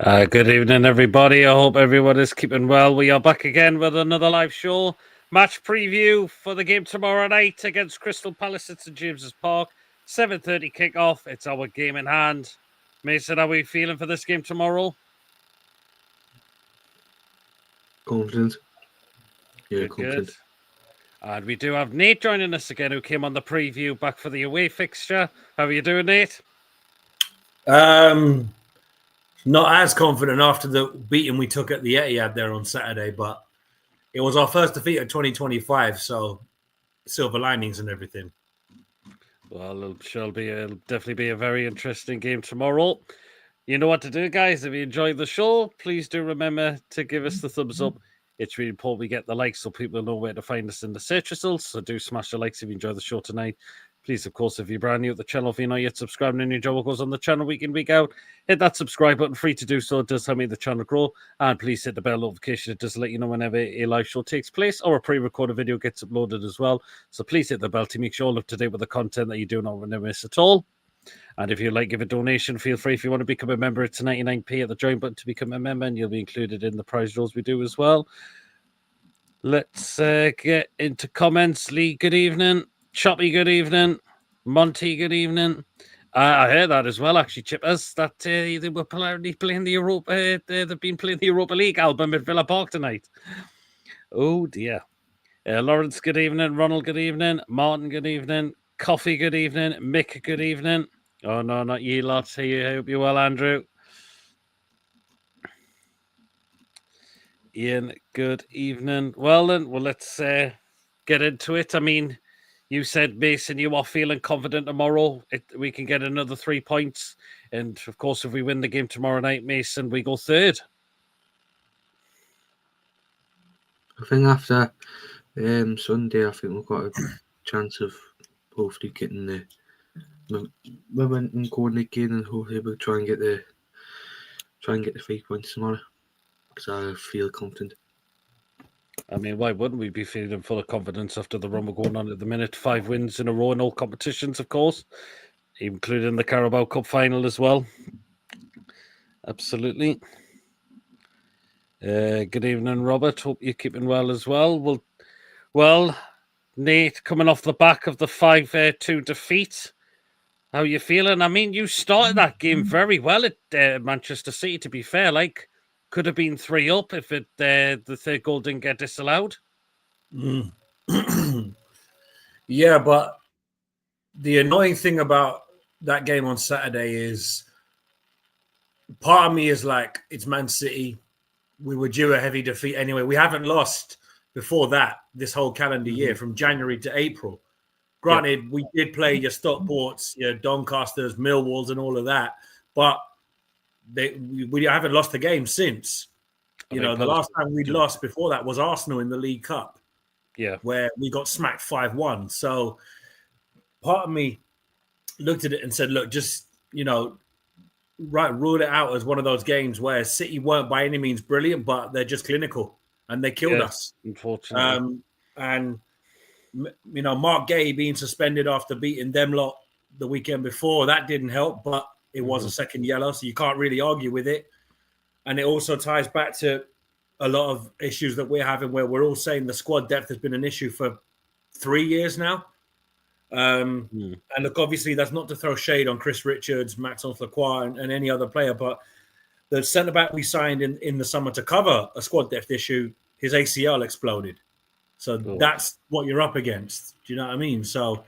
Good evening, everybody. I hope everyone is keeping well. We are back again with another live show. Match preview for the game tomorrow night against Crystal Palace at St James's Park. 7:30 kickoff. It's our game in hand. Mason, how are we feeling for this game tomorrow? Confident. Yeah, Good. And we do have Nate joining us again, who came on the preview back for the away fixture. How are you doing, Nate? Not as confident after the beating we took at the Etihad there on Saturday, but it was our first defeat of 2025, so silver linings and everything. Well, it'll definitely be a very interesting game tomorrow. You know what to do, guys. If you enjoyed the show, please do remember to give us the thumbs up. It's really important we get the likes so people know where to find us in the search results. So do smash the likes if you enjoy the show tonight. Please, of course, if you're brand new at the channel, if you're not yet subscribed and you enjoy what goes on the channel week in, week out, hit that subscribe button, free to do so. It does help me the channel grow. And please hit the bell notification. It does let you know whenever a live show takes place or a pre-recorded video gets uploaded as well. So please hit the bell to make sure you're up to date with the content that you do not want to miss at all. And if you'd like to give a donation, feel free. If you want to become a member, it's 99p at the join button to become a member, and you'll be included in the prize draws we do as well. Let's get into comments. Lee, good evening. Choppy, good evening. Monty, good evening. I heard that as well, actually, Chippers, that they were apparently playing the Europa. They've been playing the Europa League album at Villa Park tonight. Oh dear. Lawrence, good evening. Ronald, good evening. Martin, good evening. Coffee, good evening. Mick, good evening. Oh no, not you lot. I hope you're well, Andrew. Ian, good evening. Well then, let's get into it. I mean, you said, Mason, you are feeling confident tomorrow. We can get another 3 points. And, of course, if we win the game tomorrow night, Mason, we go third. I think after Sunday, I think we've got a chance of hopefully getting the momentum going again, and hopefully we'll try and get the 3 points tomorrow, because I feel confident. I mean, why wouldn't we be feeling full of confidence after the run we're going on at the minute? 5 wins in a row in all competitions, of course, including the Carabao Cup final as well. Absolutely. Good evening, Robert. Hope you're keeping well as well. Well, Nate, coming off the back of the 5-2 defeat, how are you feeling? I mean, you started that game very well at Manchester City, to be fair. Like, could have been 3 up if the third goal didn't get disallowed. Yeah, but the annoying thing about that game on Saturday is part of me is like, it's Man City. We were due a heavy defeat anyway. We haven't lost before that this whole calendar year from January to April. Granted, we did play your Stockports, your Doncasters, Millwalls, and all of that, but we haven't lost a game since. The last time we'd lost before that was Arsenal in the League Cup, where we got smacked 5-1. So part of me looked at it and said, look, just, rule it out as one of those games where City weren't by any means brilliant, but they're just clinical, and they killed us. Unfortunately. And Mark Gay being suspended after beating them lot the weekend before, that didn't help, but it was a second yellow, so you can't really argue with it. And it also ties back to a lot of issues that we're having, where we're all saying the squad depth has been an issue for 3 years now. And look, obviously, that's not to throw shade on Chris Richards, Maxence Lacroix, and any other player, but the centre-back we signed in the summer to cover a squad depth issue, his ACL exploded. So that's what you're up against. Do you know what I mean? So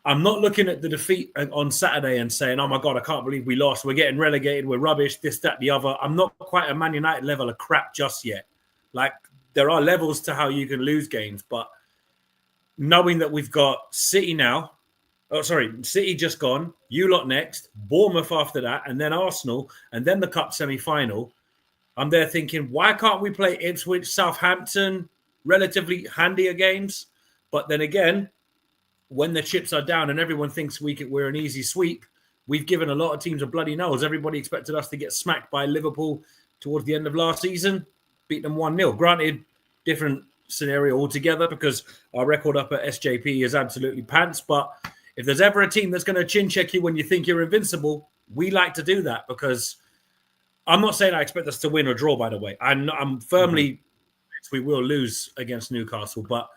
I'm not looking at the defeat on Saturday and saying, oh, my God, I can't believe we lost. We're getting relegated. We're rubbish, this, that, the other. I'm not quite a Man United level of crap just yet. Like, there are levels to how you can lose games, but knowing that we've got City now, City just gone, you lot next, Bournemouth after that, and then Arsenal, and then the Cup semi-final, I'm there thinking, why can't we play Ipswich, Southampton, relatively handier games? But then again, when the chips are down and everyone thinks we're an easy sweep, we've given a lot of teams a bloody nose. Everybody expected us to get smacked by Liverpool towards the end of last season, beat them 1-0. Granted, different scenario altogether because our record up at SJP is absolutely pants. But if there's ever a team that's going to chin check you when you think you're invincible, we like to do that because I'm not saying I expect us to win or draw, by the way. I'm firmly we will lose against Newcastle, but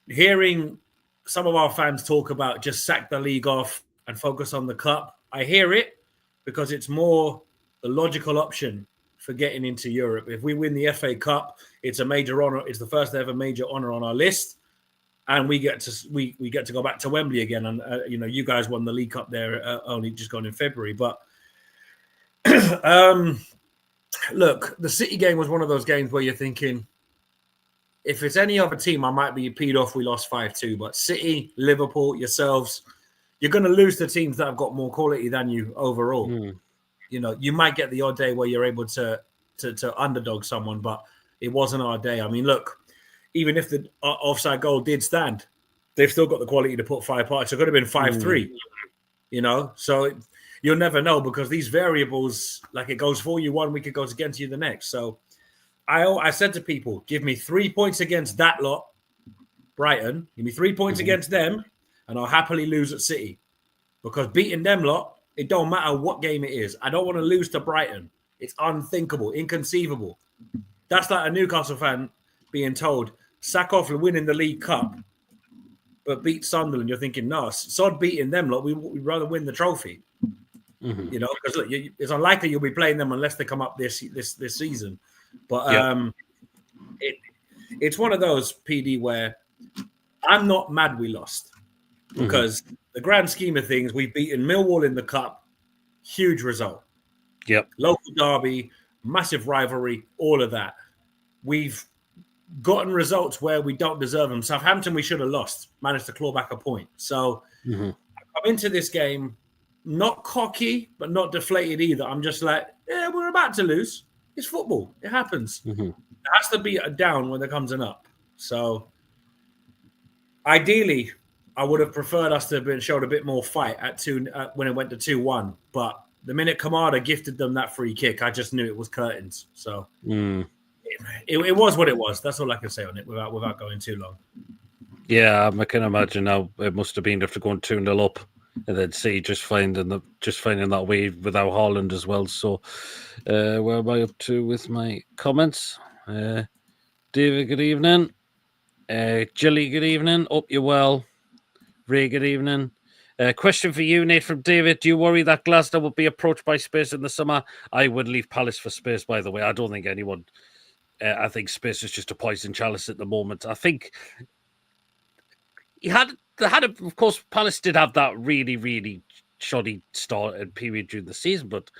hearing some of our fans talk about just sack the league off and focus on the cup, I hear it because it's more the logical option for getting into Europe. If we win the FA Cup, it's a major honor. It's the first ever major honor on our list, and we get to go back to Wembley again. And you guys won the League Cup there, only just gone in February. But look, the City game was one of those games where you're thinking, if it's any other team, I might be peed off. We lost 5-2, but City, Liverpool, yourselves, you're going to lose to teams that have got more quality than you overall. You might get the odd day where you're able to underdog someone, but it wasn't our day. I mean, look, even if the offside goal did stand, they've still got the quality to put 5 parts. It could have been 5-3, So you'll never know because these variables, like it goes for you 1 week, it goes against you the next. So I said to people, give me 3 points against that lot, Brighton. Give me 3 points against them, and I'll happily lose at City. Because beating them lot, it don't matter what game it is. I don't want to lose to Brighton. It's unthinkable, inconceivable. That's like a Newcastle fan being told, sack off and winning the League Cup, but beat Sunderland. You're thinking, no, sod beating them lot. We'd rather win the trophy. Because look, it's unlikely you'll be playing them unless they come up this season. But it's one of those, PD, where I'm not mad we lost because the grand scheme of things, we've beaten Millwall in the cup, huge result. Yep. Local derby, massive rivalry, all of that. We've gotten results where we don't deserve them. Southampton, we should have lost, managed to claw back a point. So I'm into this game, not cocky, but not deflated either. I'm just like, yeah, we're about to lose. It's football. It happens. It has to be a down when there comes an up. So ideally, I would have preferred us to have been showed a bit more fight when it went to 2-1. But the minute Kamada gifted them that free kick, I just knew it was curtains. So it was what it was. That's all I can say on it without going too long. Yeah, I can imagine how it must have been after going 2-0 up. And then just finding that way without Haaland as well. So, where am I up to with my comments? David, good evening. Jilly, good evening. Hope you're well. Ray, good evening. Question for you, Nate, from David. Do you worry that Glasgow will be approached by Spurs in the summer? I would leave Palace for Spurs, by the way. I don't think anyone. I think Spurs is just a poison chalice at the moment. I think of course, Palace did have that really, really shoddy start and period during the season, but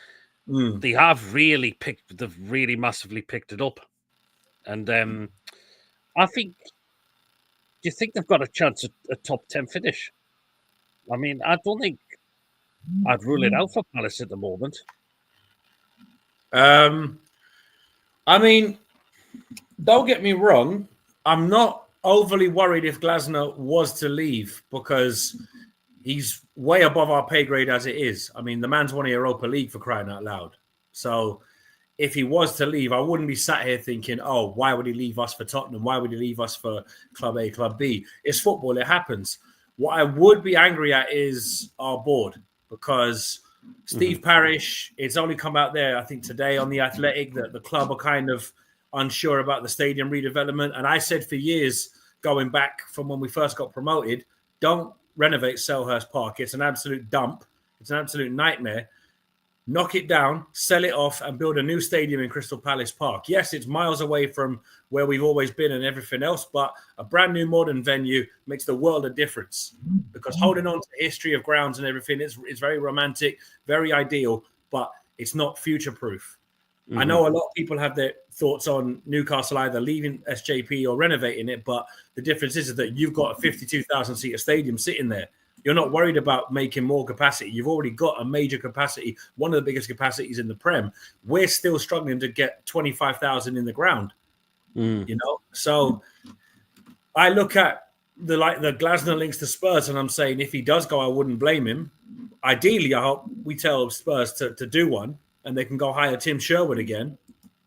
they have they've really massively picked it up. And I think, do you think they've got a chance at a top 10 finish? I mean, I don't think I'd rule it out for Palace at the moment. I mean, don't get me wrong. I'm not overly worried if Glasner was to leave because he's way above our pay grade as it is. I mean, the man's won a Europa League, for crying out loud. So if he was to leave, I wouldn't be sat here thinking, oh, why would he leave us for Tottenham? Why would he leave us for Club A, Club B? It's football. It happens. What I would be angry at is our board because Steve Parish, it's only come out there, I think, today on The Athletic that the club are kind of unsure about the stadium redevelopment. And I said for years, going back from when we first got promoted, don't renovate Selhurst Park. It's an absolute dump. It's an absolute nightmare. Knock it down, sell it off, and build a new stadium in Crystal Palace Park. Yes, it's miles away from where we've always been and everything else, but a brand new modern venue makes the world of difference because holding on to the history of grounds and everything is very romantic, very ideal, but it's not future-proof. I know a lot of people have their thoughts on Newcastle either leaving SJP or renovating it, but the difference is that you've got a 52,000-seater stadium sitting there. You're not worried about making more capacity. You've already got a major capacity, one of the biggest capacities in the Prem. We're still struggling to get 25,000 in the ground, So I look at the Glasner links to Spurs, and I'm saying if he does go, I wouldn't blame him. Ideally, I hope we tell Spurs to do one, and they can go hire Tim Sherwood again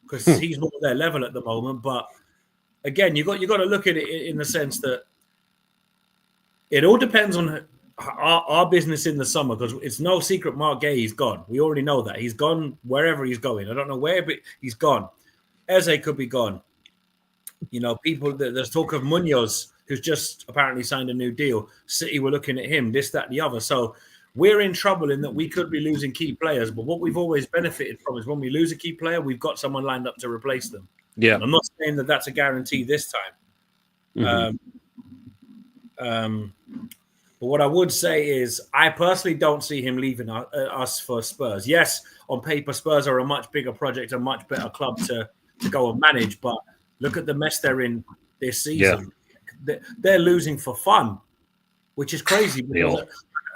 because he's not at their level at the moment. But again, you got to look at it in the sense that it all depends on our business in the summer, because it's no secret Mark Gay is gone. We already know that. He's gone wherever he's going. I don't know where, but he's gone. Eze could be gone. You know, there's talk of Munoz, who's just apparently signed a new deal. City were looking at him, this, that, the other. So we're in trouble in that we could be losing key players. But what we've always benefited from is when we lose a key player, we've got someone lined up to replace them. Yeah. And I'm not saying that that's a guarantee this time. But what I would say is I personally don't see him leaving us for Spurs. Yes, on paper, Spurs are a much bigger project, a much better club to go and manage. But look at the mess they're in this season. Yeah. They're losing for fun, which is crazy. Because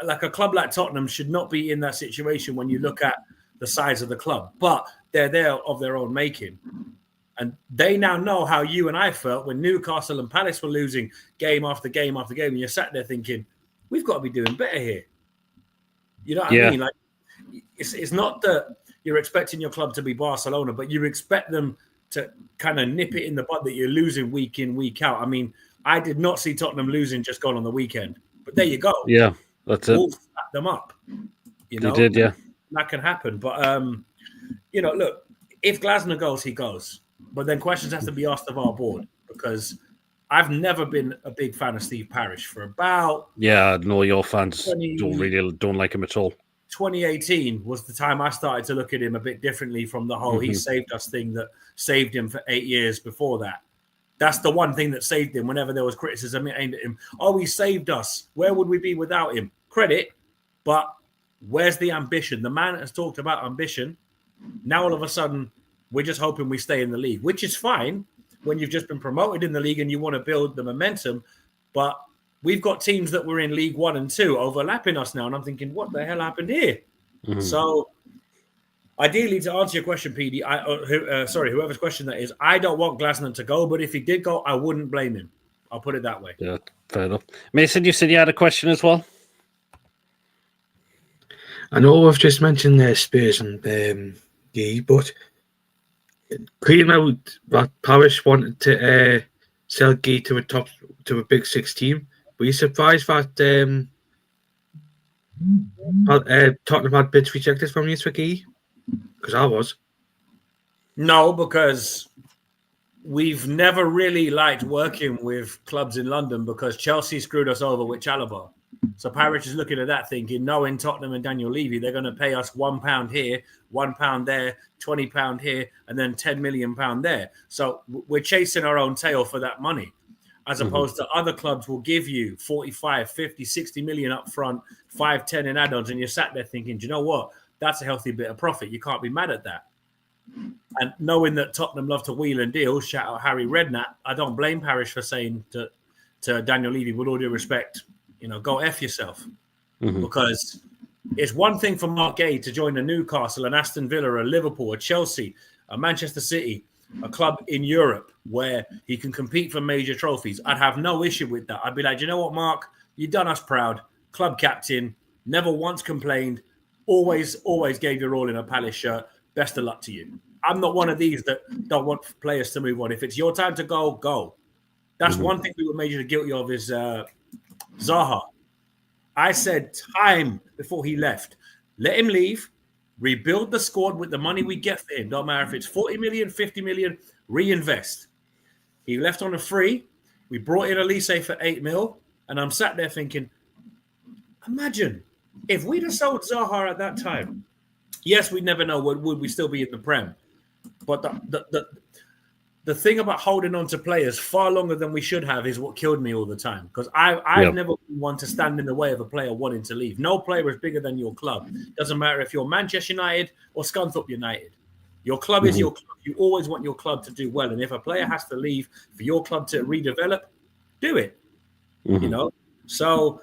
like a club like Tottenham should not be in that situation when you look at the size of the club. But they're there of their own making. And they now know how you and I felt when Newcastle and Palace were losing game after game after game. And you're sat there thinking, we've got to be doing better here. You know what I mean? Like, it's not that you're expecting your club to be Barcelona, but you expect them to kind of nip it in the bud that you're losing week in, week out. I mean, I did not see Tottenham losing just gone on the weekend. But there you go. Yeah, that's it. Wolves snapped them up. You know? They did, yeah. That can happen. But, you know, look, if Glasner goes, he goes. But then questions have to be asked of our board, because I've never been a big fan of Steve Parish for about... Yeah, no, your fans don't like him at all. 2018 was the time I started to look at him a bit differently from the whole he saved us thing that saved him for 8 years before that. That's the one thing that saved him whenever there was criticism aimed at him. Oh, he saved us. Where would we be without him? Credit, but where's the ambition? The man has talked about ambition. Now all of a sudden, we're just hoping we stay in the league, which is fine when you've just been promoted in the league and you want to build the momentum. But we've got teams that were in League 1 and 2 overlapping us now. And I'm thinking, what the hell happened here? So ideally, to answer your question, PD, whoever's question that is, I don't want Glasner to go. But if he did go, I wouldn't blame him. I'll put it that way. Yeah, fair enough. Mason, you said you had a question as well? I know I've just mentioned Spurs and but clearing out that Parish wanted to sell Gay to a Big Six team. Were you surprised that Tottenham had bids rejected from you for Gay? Because I was. No, because we've never really liked working with clubs in London because Chelsea screwed us over with Chalobah. So Parish is looking at that thinking, knowing Tottenham and Daniel Levy, they're going to pay us £1 here, £1 there, £20 here, and then £10 million there. So we're chasing our own tail for that money, as opposed to other clubs will give you 45, 50, 60 million up front, 5, 10 in add-ons, and you're sat there thinking, do you know what? That's a healthy bit of profit. You can't be mad at that. And knowing that Tottenham love to wheel and deal, shout out Harry Redknapp, I don't blame Parish for saying to Daniel Levy, with all due respect, you know, go F yourself. Because it's one thing for Mark Gay to join a Newcastle, an Aston Villa, a Liverpool, a Chelsea, a Manchester City, a club in Europe where he can compete for major trophies. I'd have no issue with that. I'd be like, you know what, Mark? You've done us proud. Club captain, never once complained, always gave your all in a Palace shirt. Best of luck to you. I'm not one of these that don't want players to move on. If it's your time to go, go. That's one thing we were majorly guilty of is Zaha. I said time before he left, let him leave, rebuild the squad with the money we get for him. Don't matter if it's 40 million, 50 million, reinvest. He left on a free. We brought in Elise for 8 mil. And I'm sat there thinking, imagine if we'd have sold Zaha at that time. Yes, we'd never know would we still be in the Prem. But the thing about holding on to players far longer than we should have is what killed me all the time. Because I've never been one to stand in the way of a player wanting to leave. No player is bigger than your club. Doesn't matter if you're Manchester United or Scunthorpe United. Your club is your club. You always want your club to do well. And if a player has to leave for your club to redevelop, do it. You know? So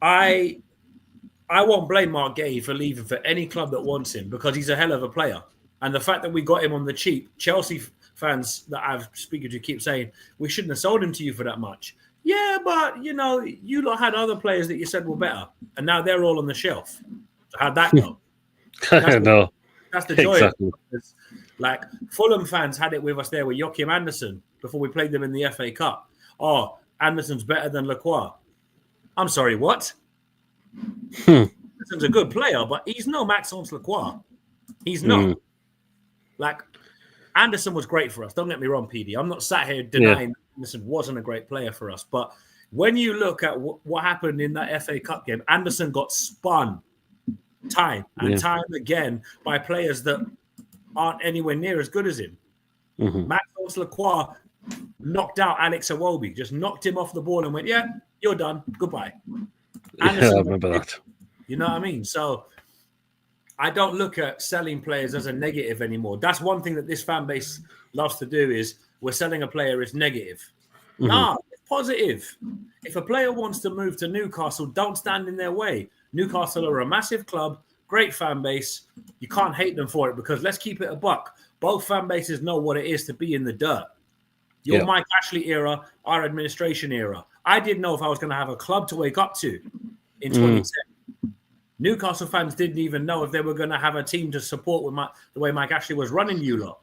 I won't blame Mark Gay for leaving for any club that wants him because he's a hell of a player. And the fact that we got him on the cheap, Chelsea fans that I've speaking to keep saying, we shouldn't have sold him to you for that much. Yeah, but, you know, you lot had other players that you said were better. And now they're all on the shelf. So how'd that go? That's the joy. Exactly. Like, Fulham fans had it with us there with Joachim Andersen before we played them in the FA Cup. Oh, Anderson's better than Lacroix. I'm sorry, what? Anderson's a good player, but he's no Maxence Lacroix. He's not. Like, Anderson was great for us. Don't get me wrong, PD. I'm not sat here denying Anderson wasn't a great player for us. But when you look at what happened in that FA Cup game, Anderson got spun time and time again by players that aren't anywhere near as good as him. Maxence Lacroix knocked out Alex Iwobi, just knocked him off the ball and went, yeah, you're done. Goodbye. Anderson, I remember that. You know what I mean? So I don't look at selling players as a negative anymore. That's one thing that this fan base loves to do is we're selling a player as negative. Nah, it's positive. If a player wants to move to Newcastle, don't stand in their way. Newcastle are a massive club, great fan base. You can't hate them for it because let's keep it a buck. Both fan bases know what it is to be in the dirt. Your Mike Ashley era, our administration era. I didn't know if I was going to have a club to wake up to in 2010. Newcastle fans didn't even know if they were going to have a team to support with the way Mike Ashley was running you lot.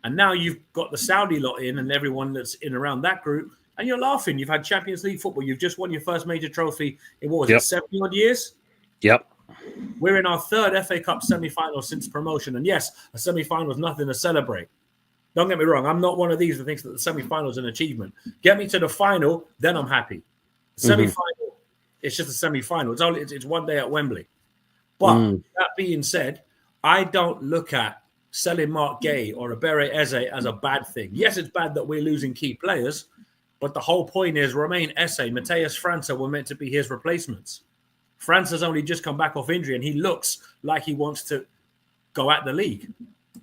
And now you've got the Saudi lot in and everyone that's in around that group, and you're laughing. You've had Champions League football. You've just won your first major trophy in, what was it, 70-odd years? Yep. We're in our third FA Cup semi-final since promotion. And yes, a semi-final is nothing to celebrate. Don't get me wrong. I'm not one of these that thinks that the semi-final is an achievement. Get me to the final, then I'm happy. The semi-final, it's just a semi-final. It's one day at Wembley. But that being said, I don't look at selling Mark Gay or Ebere Eze as a bad thing. Yes, it's bad that we're losing key players, but the whole point is Romain Esse, Mateus França were meant to be his replacements. França's only just come back off injury, and he looks like he wants to go at the league,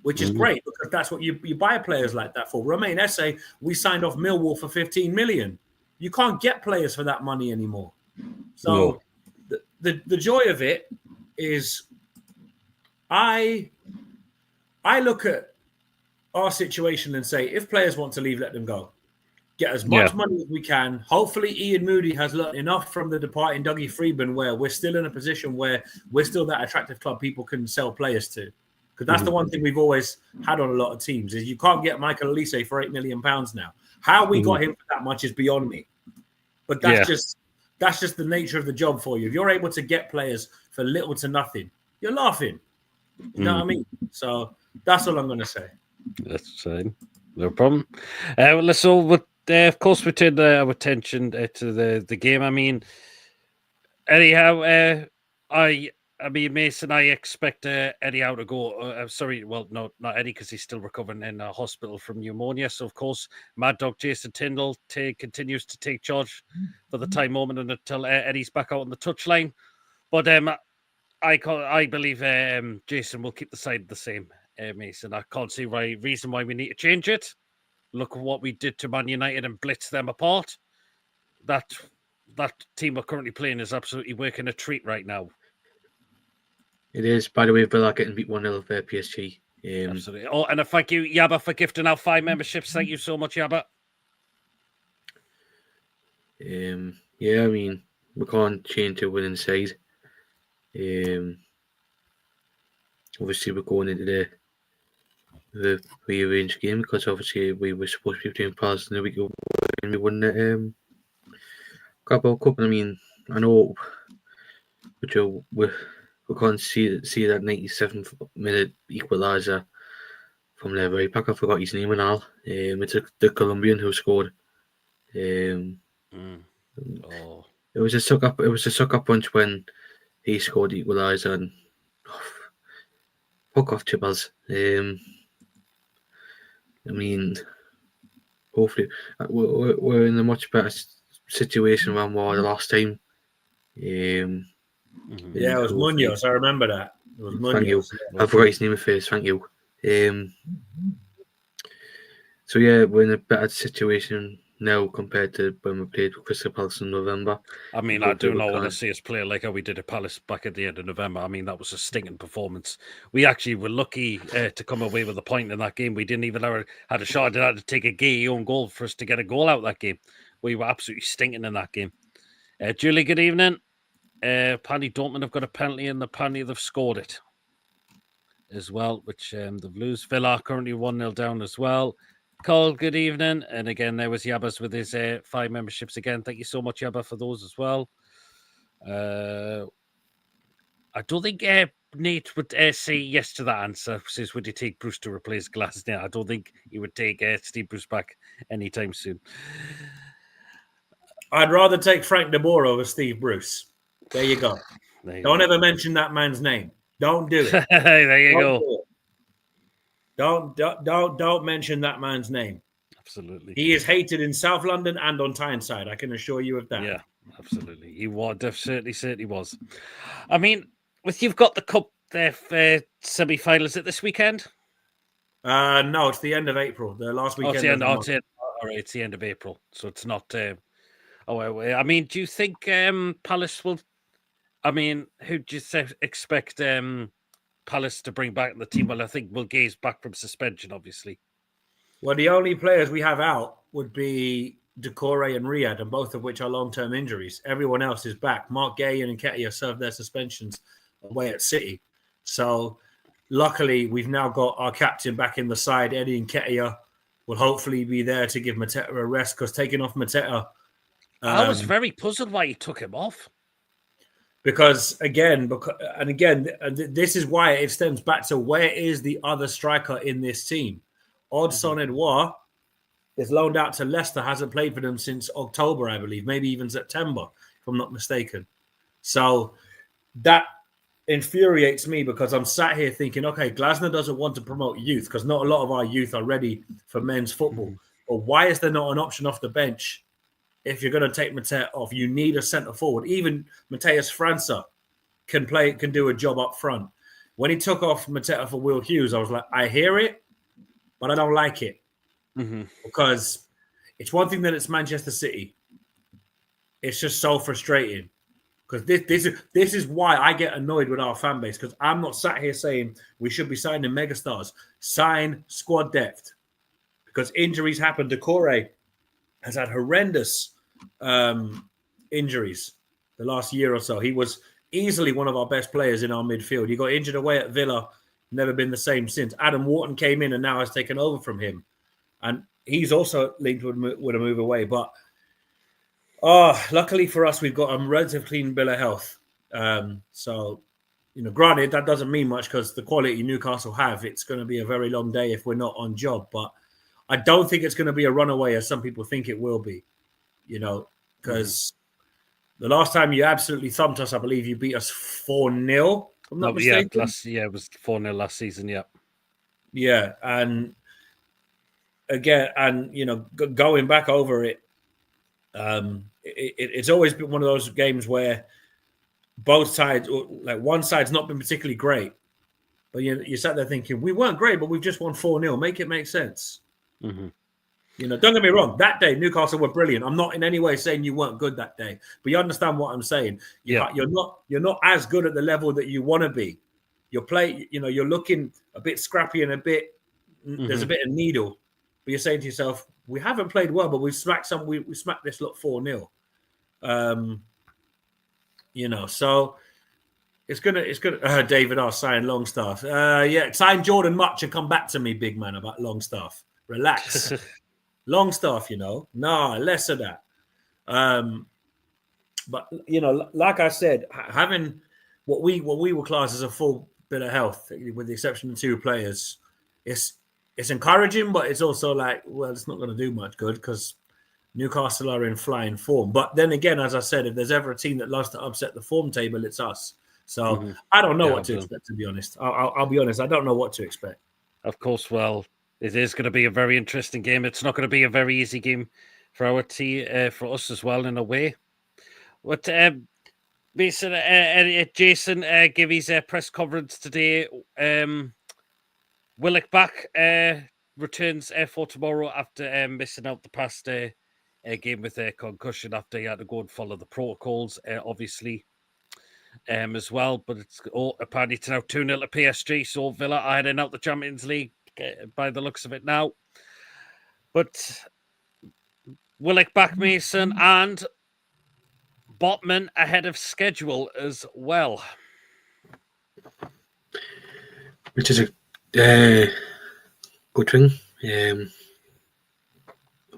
which is great because that's what you buy players like that for. Romain Esse, we signed off Millwall for 15 million. You can't get players for that money anymore. So the joy of it is I look at our situation and say, if players want to leave, let them go. Get as much money as we can. Hopefully Ian Moody has learned enough from the departing Dougie Freedman where we're still in a position where we're still that attractive club people can sell players to. Because that's the one thing we've always had on a lot of teams is you can't get Michael Olise for £8 million now. How we got him for that much is beyond me. But that's just the nature of the job for you. If you're able to get players for little to nothing, you're laughing. You know what I mean? So that's all I'm going to say. That's fine. No problem. Of course, we turned our attention to the game. I mean, anyhow, I mean, Mason, I expect Eddie Howe to go. Not Eddie because he's still recovering in a hospital from pneumonia. So, of course, Mad Dog Jason Tyndall continues to take charge for the time moment until Eddie's back out on the touchline. But I believe Jason will keep the side the same, Mason. I can't see reason why we need to change it. Look at what we did to Man United and blitz them apart. That team we're currently playing is absolutely working a treat right now. It is. By the way, Villa getting beat 1-0 for PSG. Absolutely. Oh, and a thank you, Yabba, for gifting out 5 memberships. Thank you so much, Yabba. I mean, we can't change a winning side. Obviously, we're going into the rearranged game because obviously we were supposed to be playing Palace in the week when we won the Carabao Cup. I mean, I know we can't see that 97th minute equaliser from their right back. I forgot his name and all. It's the Colombian who scored. It was a sucker punch when he scored the equaliser and fuck off, Chippers. I mean, hopefully we're in a much better situation than we were the last time. It was Munoz. I remember that. It was Munoz. Thank you. I forgot his name first. Thank you. So yeah, we're in a better situation now compared to when we played with Crystal Palace in November. I mean, I do not want to see us play like how we did at Palace back at the end of November. I mean, that was a stinking performance. We actually were lucky to come away with a point in that game. We didn't even had a shot. They had to take a gay own goal for us to get a goal out of that game. We were absolutely stinking in that game. Julie, good evening. Apparently Dortmund have got a penalty and apparently they've scored it as well, which they've lost. Villa currently 1-0 down as well. Cole, good evening. And again, there was Yabbas with his 5 memberships again. Thank you so much, Yabba, for those as well. I don't think Nate would say yes to that answer. Says, would you take Bruce to replace Glasner? I don't think he would take Steve Bruce back anytime soon. I'd rather take Frank de Boer over Steve Bruce. There you go. Don't ever mention that man's name. Don't do it. There you go. Do Don't mention that man's name. Absolutely. He is hated in South London and on Tyneside. I can assure you of that. Yeah, absolutely. He was certainly was. I mean, you've got the cup semi-finals at this weekend. No, it's the end of April. The last weekend. It's the end of April, so it's not. I mean, do you think Palace will? I mean, who do you expect Palace to bring back in the team? Well, I think Mulgay's back from suspension, obviously. Well, the only players we have out would be Decore and Riyad, and both of which are long-term injuries. Everyone else is back. Mark Gay and Nketiah served their suspensions away at City. So, luckily, we've now got our captain back in the side. Eddie Nketiah will hopefully be there to give Mateta a rest, because taking off Mateta... I was very puzzled why he took him off. Because, this is why it stems back to where is the other striker in this team. Odsonne Edouard is loaned out to Leicester, hasn't played for them since October, I believe, maybe even September, if I'm not mistaken. So that infuriates me, because I'm sat here thinking, okay, Glasner doesn't want to promote youth, because not a lot of our youth are ready for men's football. But why is there not an option off the bench if you're going to take Mateta off? You need a centre forward. Even Mateus França can do a job up front. When he took off Mateta for Will Hughes, I was like, I hear it, but I don't like it. Because it's one thing that it's Manchester City. It's just so frustrating. Because this is why I get annoyed with our fan base, because I'm not sat here saying we should be signing megastars. Sign squad depth. Because injuries happen. Decore has had horrendous injuries the last year or so. He was easily one of our best players in our midfield. He got injured away at Villa, never been the same since. Adam Wharton came in and now has taken over from him. And he's also linked with a move away. But luckily for us, we've got a relatively clean bill of health. So, granted, that doesn't mean much, because the quality Newcastle have, it's going to be a very long day if we're not on job. But I don't think it's going to be a runaway as some people think it will be, because the last time you absolutely thumped us, I believe you beat us 4-0. I'm not mistaken. It was 4-0 last season, yeah. Yeah, and again, going back over it, it's always been one of those games where both sides, like one side's not been particularly great, but you sat there thinking, we weren't great, but we've just won 4-0. Make it make sense. Don't get me wrong. That day, Newcastle were brilliant. I'm not in any way saying you weren't good that day, but you understand what I'm saying. You're not as good at the level that you want to be. You're looking a bit scrappy and a bit. There's a bit of needle, but you're saying to yourself, we haven't played well, but we've smacked we smacked this lot 4-0. So it's gonna. David R. sign Longstaff. Sign Jordan Much and come back to me, big man, about Longstaff. Relax. Longstaff, no, less of that. But like I said, having what we will class as a full bit of health, with the exception of 2 players, it's encouraging, but it's also like, well, it's not going to do much good, because Newcastle are in flying form. But then again, as I said, if there's ever a team that loves to upset the form table, it's us. So I don't know what to expect, to be honest. I'll be honest, I don't know what to expect. Of course, well, it is going to be a very interesting game. It's not going to be a very easy game for our team, for us as well, in a way. But Jason gave his press conference today. Willock back returns for tomorrow after missing out the past game with a concussion, after he had to go and follow the protocols, obviously, as well. But it's apparently it's now 2-0 to PSG, so Villa are heading out the Champions League by the looks of it now. But Willock back, Mason, and Botman ahead of schedule as well. Which is a good thing.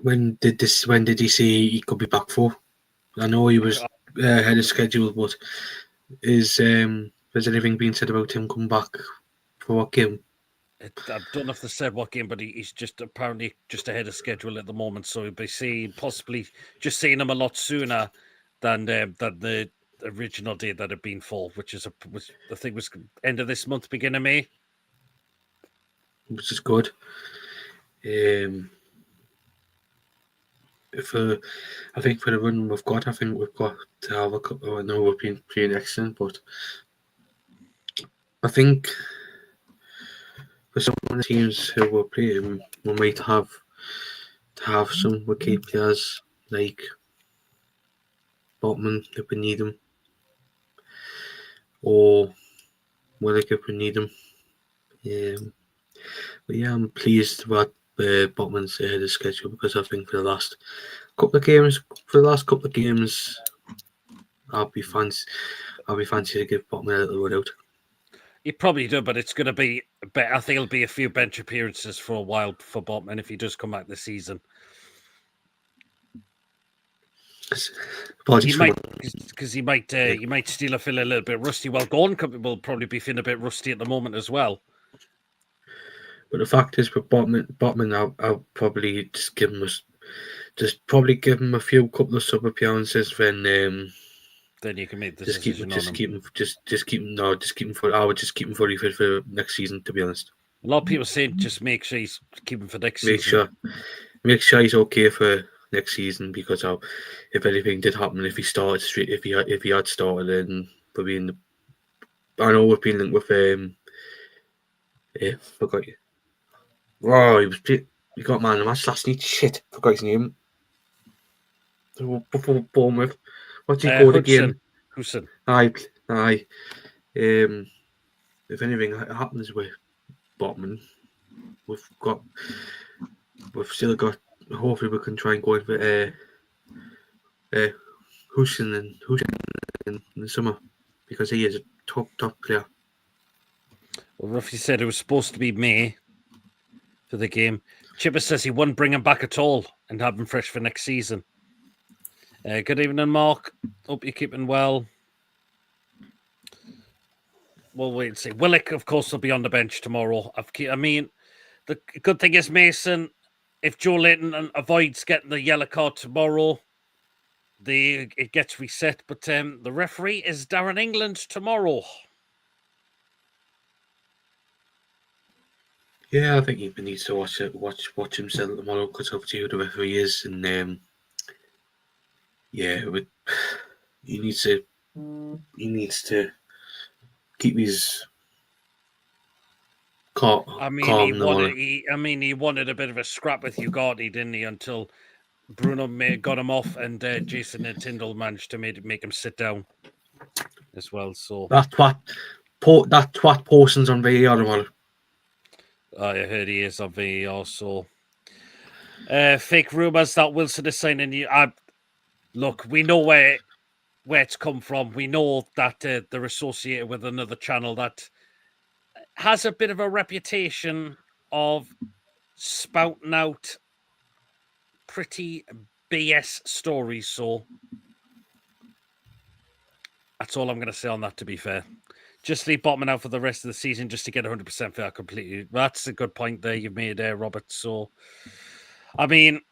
When did he say he could be back for? I know he was ahead of schedule, but has anything been said about him coming back for what game? I don't know if they said what game, but he's just apparently just ahead of schedule at the moment. So we'll be possibly just seeing him a lot sooner than the original date that had been for, which is I think was end of this month, beginning of May. Which is good. I think for the run we've got, I think we've got to have a couple. I know we've been playing excellent, but I think for some of the teams who we're playing, we might have to have some key players like Botman if we need them, or Willick if we need them. But yeah, I'm pleased that Botman's ahead of schedule, because I think for the last couple of games, I'll be fancy to give Botman a little run out. He probably do, but it's going to be. I think it'll be a few bench appearances for a while for Botman if he does come back this season. He might still feel a little bit rusty. Well, Gordon will probably be feeling a bit rusty at the moment as well. But the fact is, with Botman, I'll probably just give him a few couple of sub appearances. Then you can make the decision on him. Keep him for. I would just keep him fully fit for next season. To be honest, a lot of people say just make sure he's keeping for next season. Make sure he's okay for next season, because if anything did happen, if he started straight, if he had started, then probably in the. I know we've been linked with forgot you. Oh, he got man of the match last night. Shit, forgot his name. Before Bournemouth, what's he called again? Hudson. Aye. If anything happens with Botman, we've still got. Hopefully, we can try and go in for Hudson in the summer, because he is a top player. Well, Ruffy said it was supposed to be May for the game. Chipper says he wouldn't bring him back at all and have him fresh for next season. Good evening, Mark. Hope you're keeping well. We'll wait and see. Willick, of course, will be on the bench tomorrow. I mean, the good thing is, Mason, if Joe Layton avoids getting the yellow card tomorrow, it gets reset. But the referee is Darren England tomorrow. Yeah, I think he needs to watch himself tomorrow, because obviously who the referee is, and he needs to keep his calm. He wanted a bit of a scrap with Ugarte, didn't he? Until Bruno got him off, and Jason and Tyndall managed to make him sit down as well. So that twat Parsons on VAR tomorrow. I heard he is on VAR. So fake rumours that Wilson is signing. Look, we know where it's come from. We know that they're associated with another channel that has a bit of a reputation of spouting out pretty BS stories. So that's all I'm going to say on that, to be fair. Just leave Botman out for the rest of the season just to get 100% fair completely. That's a good point there you've made there, Robert. So, I mean,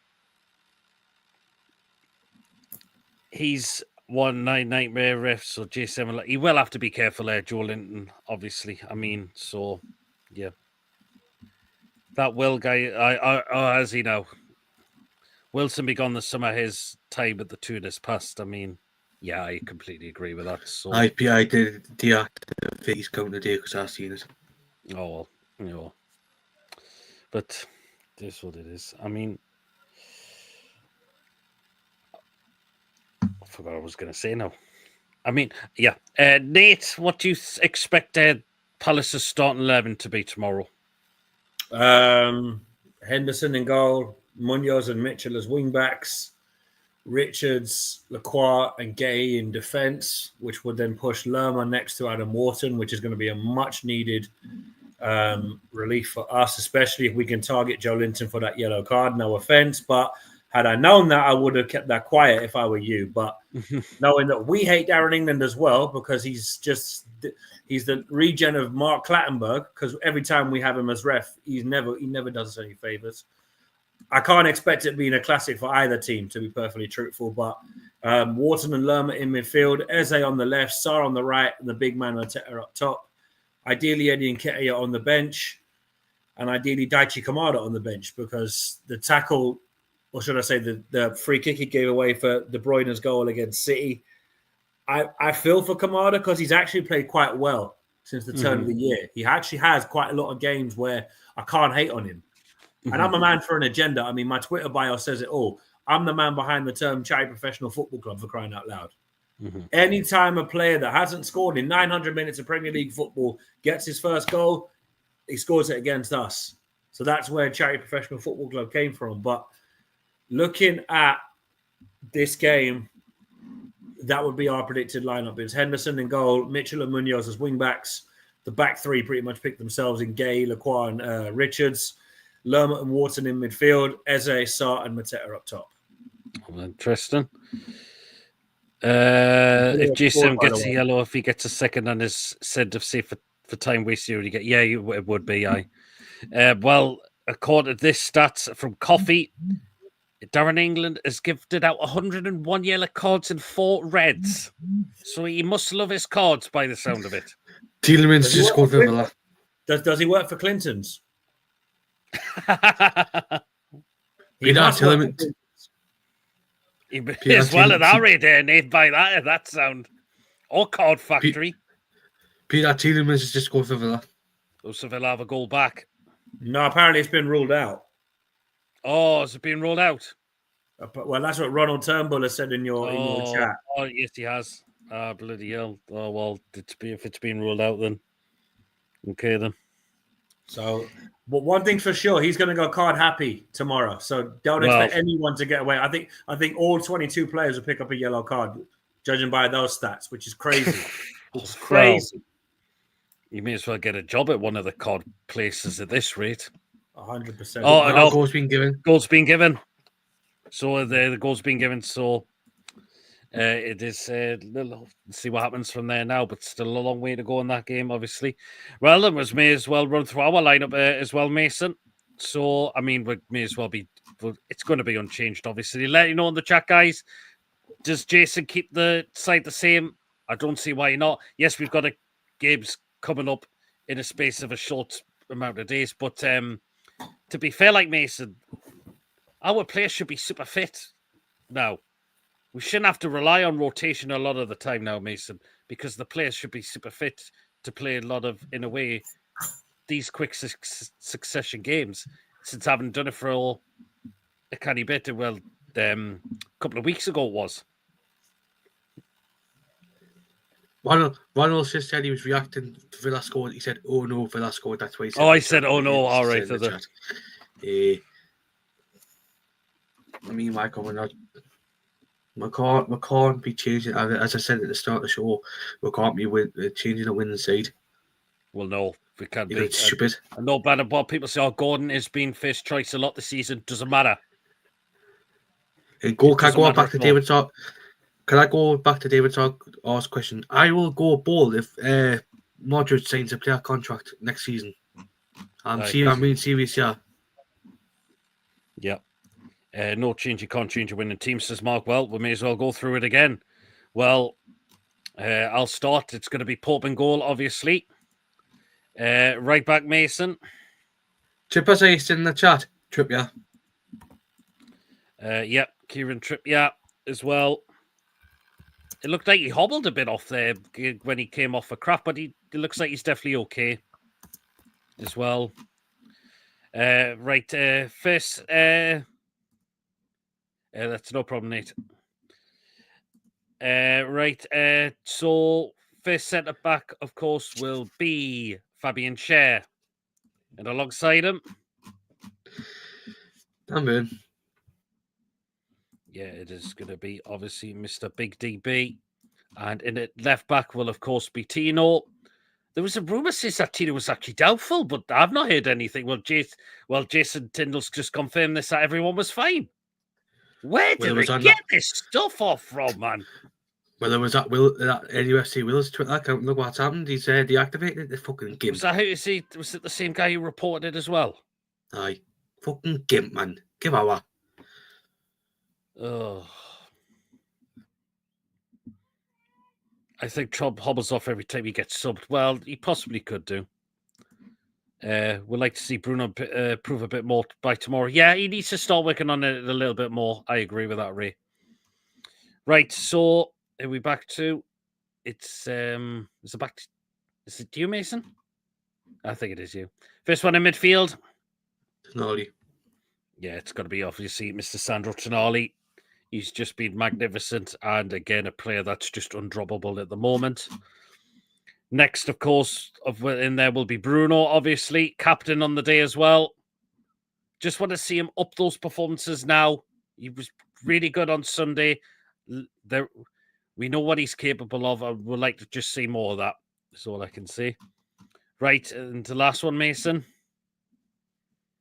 he's 1-9 nightmare ref, so J7. He will have to be careful there, Joe Linton, obviously. I mean, so, yeah. That Will guy, as he know, Wilson be gone this summer, his time at the Tunis past. I mean, yeah, I completely agree with that. So I did deactivate his account today because I seen it. Oh well, but this is what it is. I mean, I forgot what I was going to say now. I mean, yeah, Nate, what do you expect Palace's starting 11 to be tomorrow? Henderson in goal, Munoz and Mitchell as wing backs. Richards, Lacroix, and Gay in defence, which would then push Lerma next to Adam Wharton, which is going to be a much-needed relief for us, especially if we can target Joe Linton for that yellow card. No offence, but Had I known that, I would have kept that quiet if I were you. But knowing that we hate Darren England as well because he's the regen of Mark Clattenburg. Because every time we have him as ref, he never does us any favors. I can't expect it being a classic for either team, to be perfectly truthful. But Wharton and Lerma in midfield, Eze on the left, Sarr on the right, and the big man Arteta up top. Ideally, Eddie Nketiah on the bench, and ideally Daichi Kamada on the bench because the tackle, or should I say the free kick he gave away for De Bruyne's goal against City. I feel for Kamada because he's actually played quite well since the turn of the year. He actually has quite a lot of games where I can't hate on him. And I'm a man for an agenda. I mean, my Twitter bio says it all. I'm the man behind the term Charity Professional Football Club, for crying out loud. Anytime a player that hasn't scored in 900 minutes of Premier League football gets his first goal, he scores it against us. So that's where Charity Professional Football Club came from. But looking at this game, that would be our predicted lineup. It's Henderson in goal, Mitchell and Munoz as wing-backs. The back three pretty much pick themselves in Gay, Lacroix and Richards. Lerma and Wharton in midfield, Eze, Sarr and Mateta up top. Interesting. If Jason gets a yellow, if he gets a second and is said to say for time wasted, you get it would be. Well, according to this stats from Coffee, Darren England has gifted out 101 yellow cards and 4 reds, so he must love his cards by the sound of it. Tielemans just scored for Villa. Does he work for Clinton's? He does. He as well at that rate, Nate, by that sound. Or Card Factory. Peter Tielemans has just scored for Villa. So Villa have a goal back. No, apparently it's been ruled out. Oh, has it been ruled out? Well, that's what Ronald Turnbull has said in your chat. Oh, yes, he has. Bloody hell. Oh, well, if it's been ruled out, then. Okay, then. So, but one thing for sure, he's going to go card happy tomorrow. So don't expect anyone to get away. I think all 22 players will pick up a yellow card, judging by those stats, which is crazy. It's crazy. You may as well get a job at one of the card places at this rate. 100%. Oh, no. Goal's been given. Goal's been given. So the goal's been given. So it is let's see what happens from there now, but still a long way to go in that game, obviously. Well, then we may as well run through our lineup as well, Mason. So, I mean, we may as well be, it's going to be unchanged, obviously. Let you know in the chat, guys. Does Jason keep the side the same? I don't see why not. Yes, we've got games coming up in a space of a short amount of days, but to be fair, like Mason, our players should be super fit now. We shouldn't have to rely on rotation a lot of the time now, Mason, because the players should be super fit to play a lot of, in a way, these quick succession games. Since I haven't done it for a canny bit, well, a couple of weeks ago it was. Ronald just said he was reacting to Villa scored. He said, "Oh no, Villa scored." That's why he said. Oh, I said, "Oh no." All right. I mean, Michael, we can't be changing. As I said at the start of the show, we can't be changing a winning side. Well, no, we can't be. It's stupid. And no matter what people say, Gordon has been first choice a lot this season. Doesn't matter. Can I go back to David Talk? Can I go back to David Talk's question? I will go bold if Modric signs a player contract next season. I'm being serious, yeah. Yeah. No change, you can't change a winning team, says Mark. Well, we may as well go through it again. Well, I'll start. It's going to be Pope and goal, obviously. Right back, Mason. Trippier says in the chat. Trippier. Yep, Kieran Trippier as well. It looked like he hobbled a bit off there when he came off a crap, but it looks like he's definitely okay as well. Right, first... that's no problem, Nate. Right, so first centre back, of course, will be Fabian Schär. And alongside him... I'm in. Yeah, it is going to be, obviously, Mr. Big DB. And in it, left back will, of course, be Tino. There was a rumour since that Tino was actually doubtful, but I've not heard anything. Well, Jason Tyndall's just confirmed this, that everyone was fine. Where Well, did it was they on get that- this stuff off from, man? Well, there was that NUFC Will's Twitter account. Look what's happened. He's deactivated the fucking gimp. Was that who you see? Was it the same guy who reported it as well? Aye, fucking gimp, man. Give our. Oh. I think Trump hobbles off every time he gets subbed. Well, he possibly could do. We'd like to see Bruno prove a bit more by tomorrow. Yeah, he needs to start working on it a little bit more. I agree with that, Ray. Right, so are we back to? Is it back? Is it you, Mason? I think it is you. First one in midfield. Tonali. Yeah, it's got to be obviously Mr. Sandro Tonali. He's just been magnificent, and again, a player that's just undroppable at the moment. Next, of course, in there will be Bruno, obviously, captain on the day as well. Just want to see him up those performances now. He was really good on Sunday. We know what he's capable of. I would like to just see more of that. That's all I can say. Right, and the last one, Mason.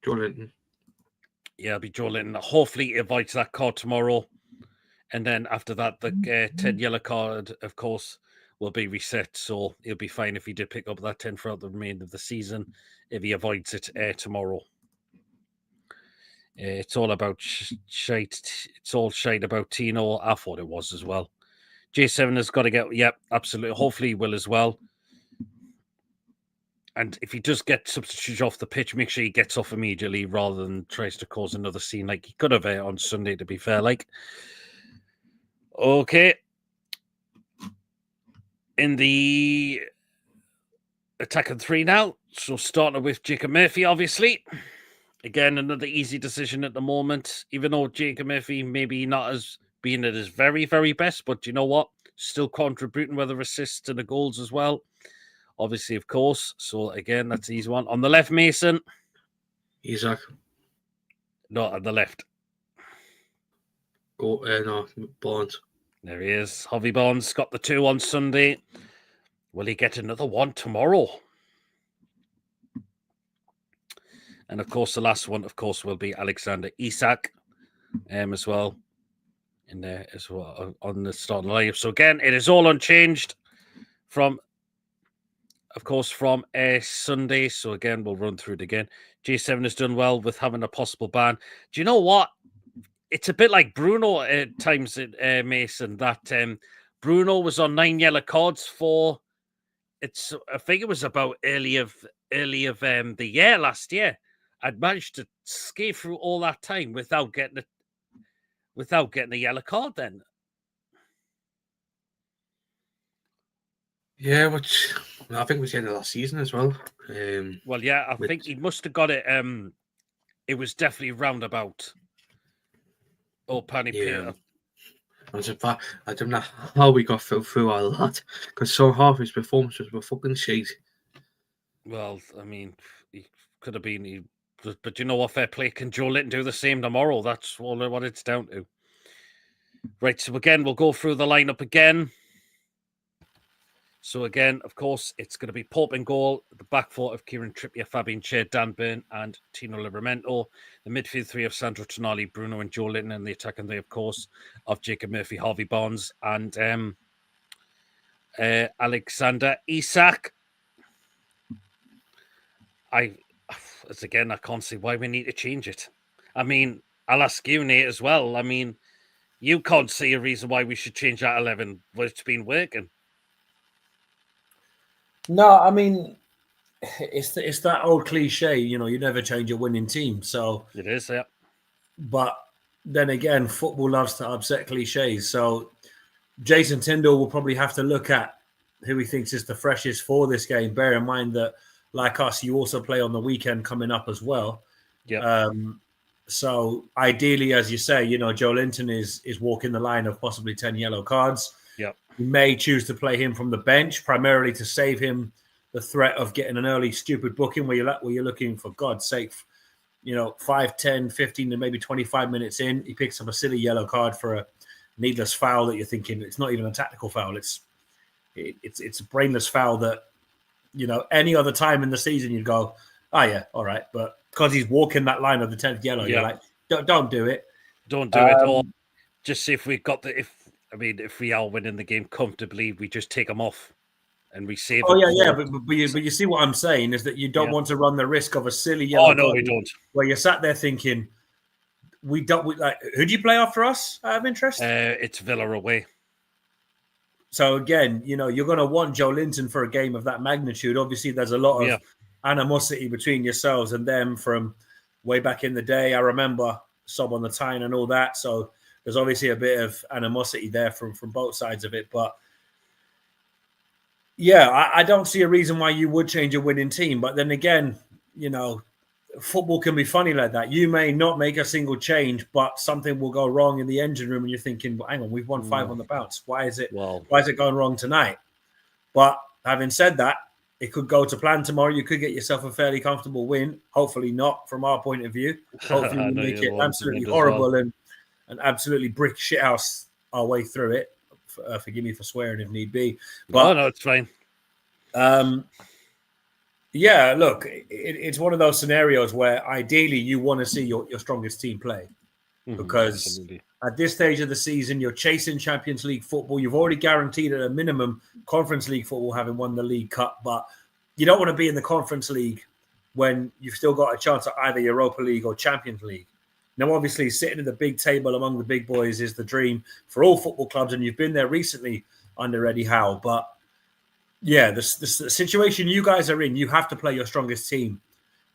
Joe Linton. Yeah, it'll be Joe Linton. Hopefully, he avoids that card tomorrow. And then after that, the 10 yellow card, of course, will be reset. So he'll be fine if he did pick up that 10 throughout the remainder of the season, if he avoids it tomorrow. It's all about shite. It's all shite about Tino. I thought it was as well. J7 has got to get, yep, absolutely. Hopefully he will as well. And if he does get substituted off the pitch, make sure he gets off immediately rather than tries to cause another scene like he could have on Sunday, to be fair. Okay. In the attack on 3 now. So starting with Jacob Murphy, obviously. Again, another easy decision at the moment. Even though Jacob Murphy maybe not as being at his very, very best, but you know what? Still contributing with the assists and the goals as well. Obviously, of course. So again, that's the easy one. On the left, Mason. Isaac. No, on the left. No, Barnes. There he is. Hovey Barnes got the 2 on Sunday. Will he get another one tomorrow? And of course, the last one, of course, will be Alexander Isak as well. In there as well on the starting lineup. So again, it is all unchanged from, of course, from Sunday. So again, we'll run through it again. J7 has done well with having a possible ban. Do you know what? It's a bit like Bruno at times, Mason, that Bruno was on 9 yellow cards for, I think it was about early of the year last year. I'd managed to skate through all that time without getting a yellow card then. Yeah, which I think was the end of last season as well. Well, yeah, I think he must have got it. It was definitely roundabout. Oh, Penny Peter. I don't know how we got through all that because so half his performances were fucking shit. Well, I mean, he could have been. But you know what? Fair play. Can Joe Linton do the same tomorrow? That's all what it's down to. Right. So again, we'll go through the lineup again. So again, of course, it's going to be Pope in goal, the back four of Kieran Trippier, Fabian Schär, Dan Burn, and Tino Livramento. The midfield 3 of Sandro Tonali, Bruno, and Joe Linton, and the attacking 3, of course, of Jacob Murphy, Harvey Barnes, and Alexander Isak. I can't see why we need to change it. I mean, I'll ask you, Nate, as well. I mean, you can't see a reason why we should change that 11, but it's been working. No, I mean, it's that old cliche, you never change a winning team. So it is, yeah. But then again, football loves to upset cliches. So Jason Tyndall will probably have to look at who he thinks is the freshest for this game. Bear in mind that, like us, you also play on the weekend coming up as well. Yeah. So ideally, as you say, Joe Linton is walking the line of possibly 10 yellow cards. Yeah. You may choose to play him from the bench, primarily to save him the threat of getting an early stupid booking where you're looking, for God's sake, 5, 10, 15, and maybe 25 minutes in, he picks up a silly yellow card for a needless foul that you're thinking it's not even a tactical foul. It's a brainless foul that, any other time in the season you'd go, oh yeah, all right. But because he's walking that line of the 10th yellow, You're like, don't do it. Don't do it. Or just see if we've got the if we are winning the game comfortably, we just take them off and we save. Oh yeah, but you see what I'm saying is that you don't want to run the risk of a silly yellow Oh no, card we don't. where you're sat there thinking, we don't like. Who do you play after us? Out of interest. It's Villa away. So again, you're going to want Joe Linton for a game of that magnitude. Obviously, there's a lot of animosity between yourselves and them from way back in the day. I remember Sob on the Tyne and all that. So there's obviously a bit of animosity there from both sides of it. But yeah, I don't see a reason why you would change a winning team. But then again, football can be funny like that. You may not make a single change, but something will go wrong in the engine room, and you're thinking, well, hang on, we've won 5 on the bounce. Why is it going wrong tonight? But having said that, it could go to plan tomorrow. You could get yourself a fairly comfortable win. Hopefully not, from our point of view. Hopefully we make it absolutely horrible and absolutely brick shithouse our way through it. Forgive me for swearing if need be. But no, it's fine. Yeah, look, it's one of those scenarios where ideally you want to see your strongest team play because absolutely. At this stage of the season, you're chasing Champions League football. You've already guaranteed at a minimum Conference League football, having won the League Cup, but you don't want to be in the Conference League when you've still got a chance at either Europa League or Champions League. Now, obviously, sitting at the big table among the big boys is the dream for all football clubs, and you've been there recently under Eddie Howe, but yeah, the situation you guys are in, you have to play your strongest team.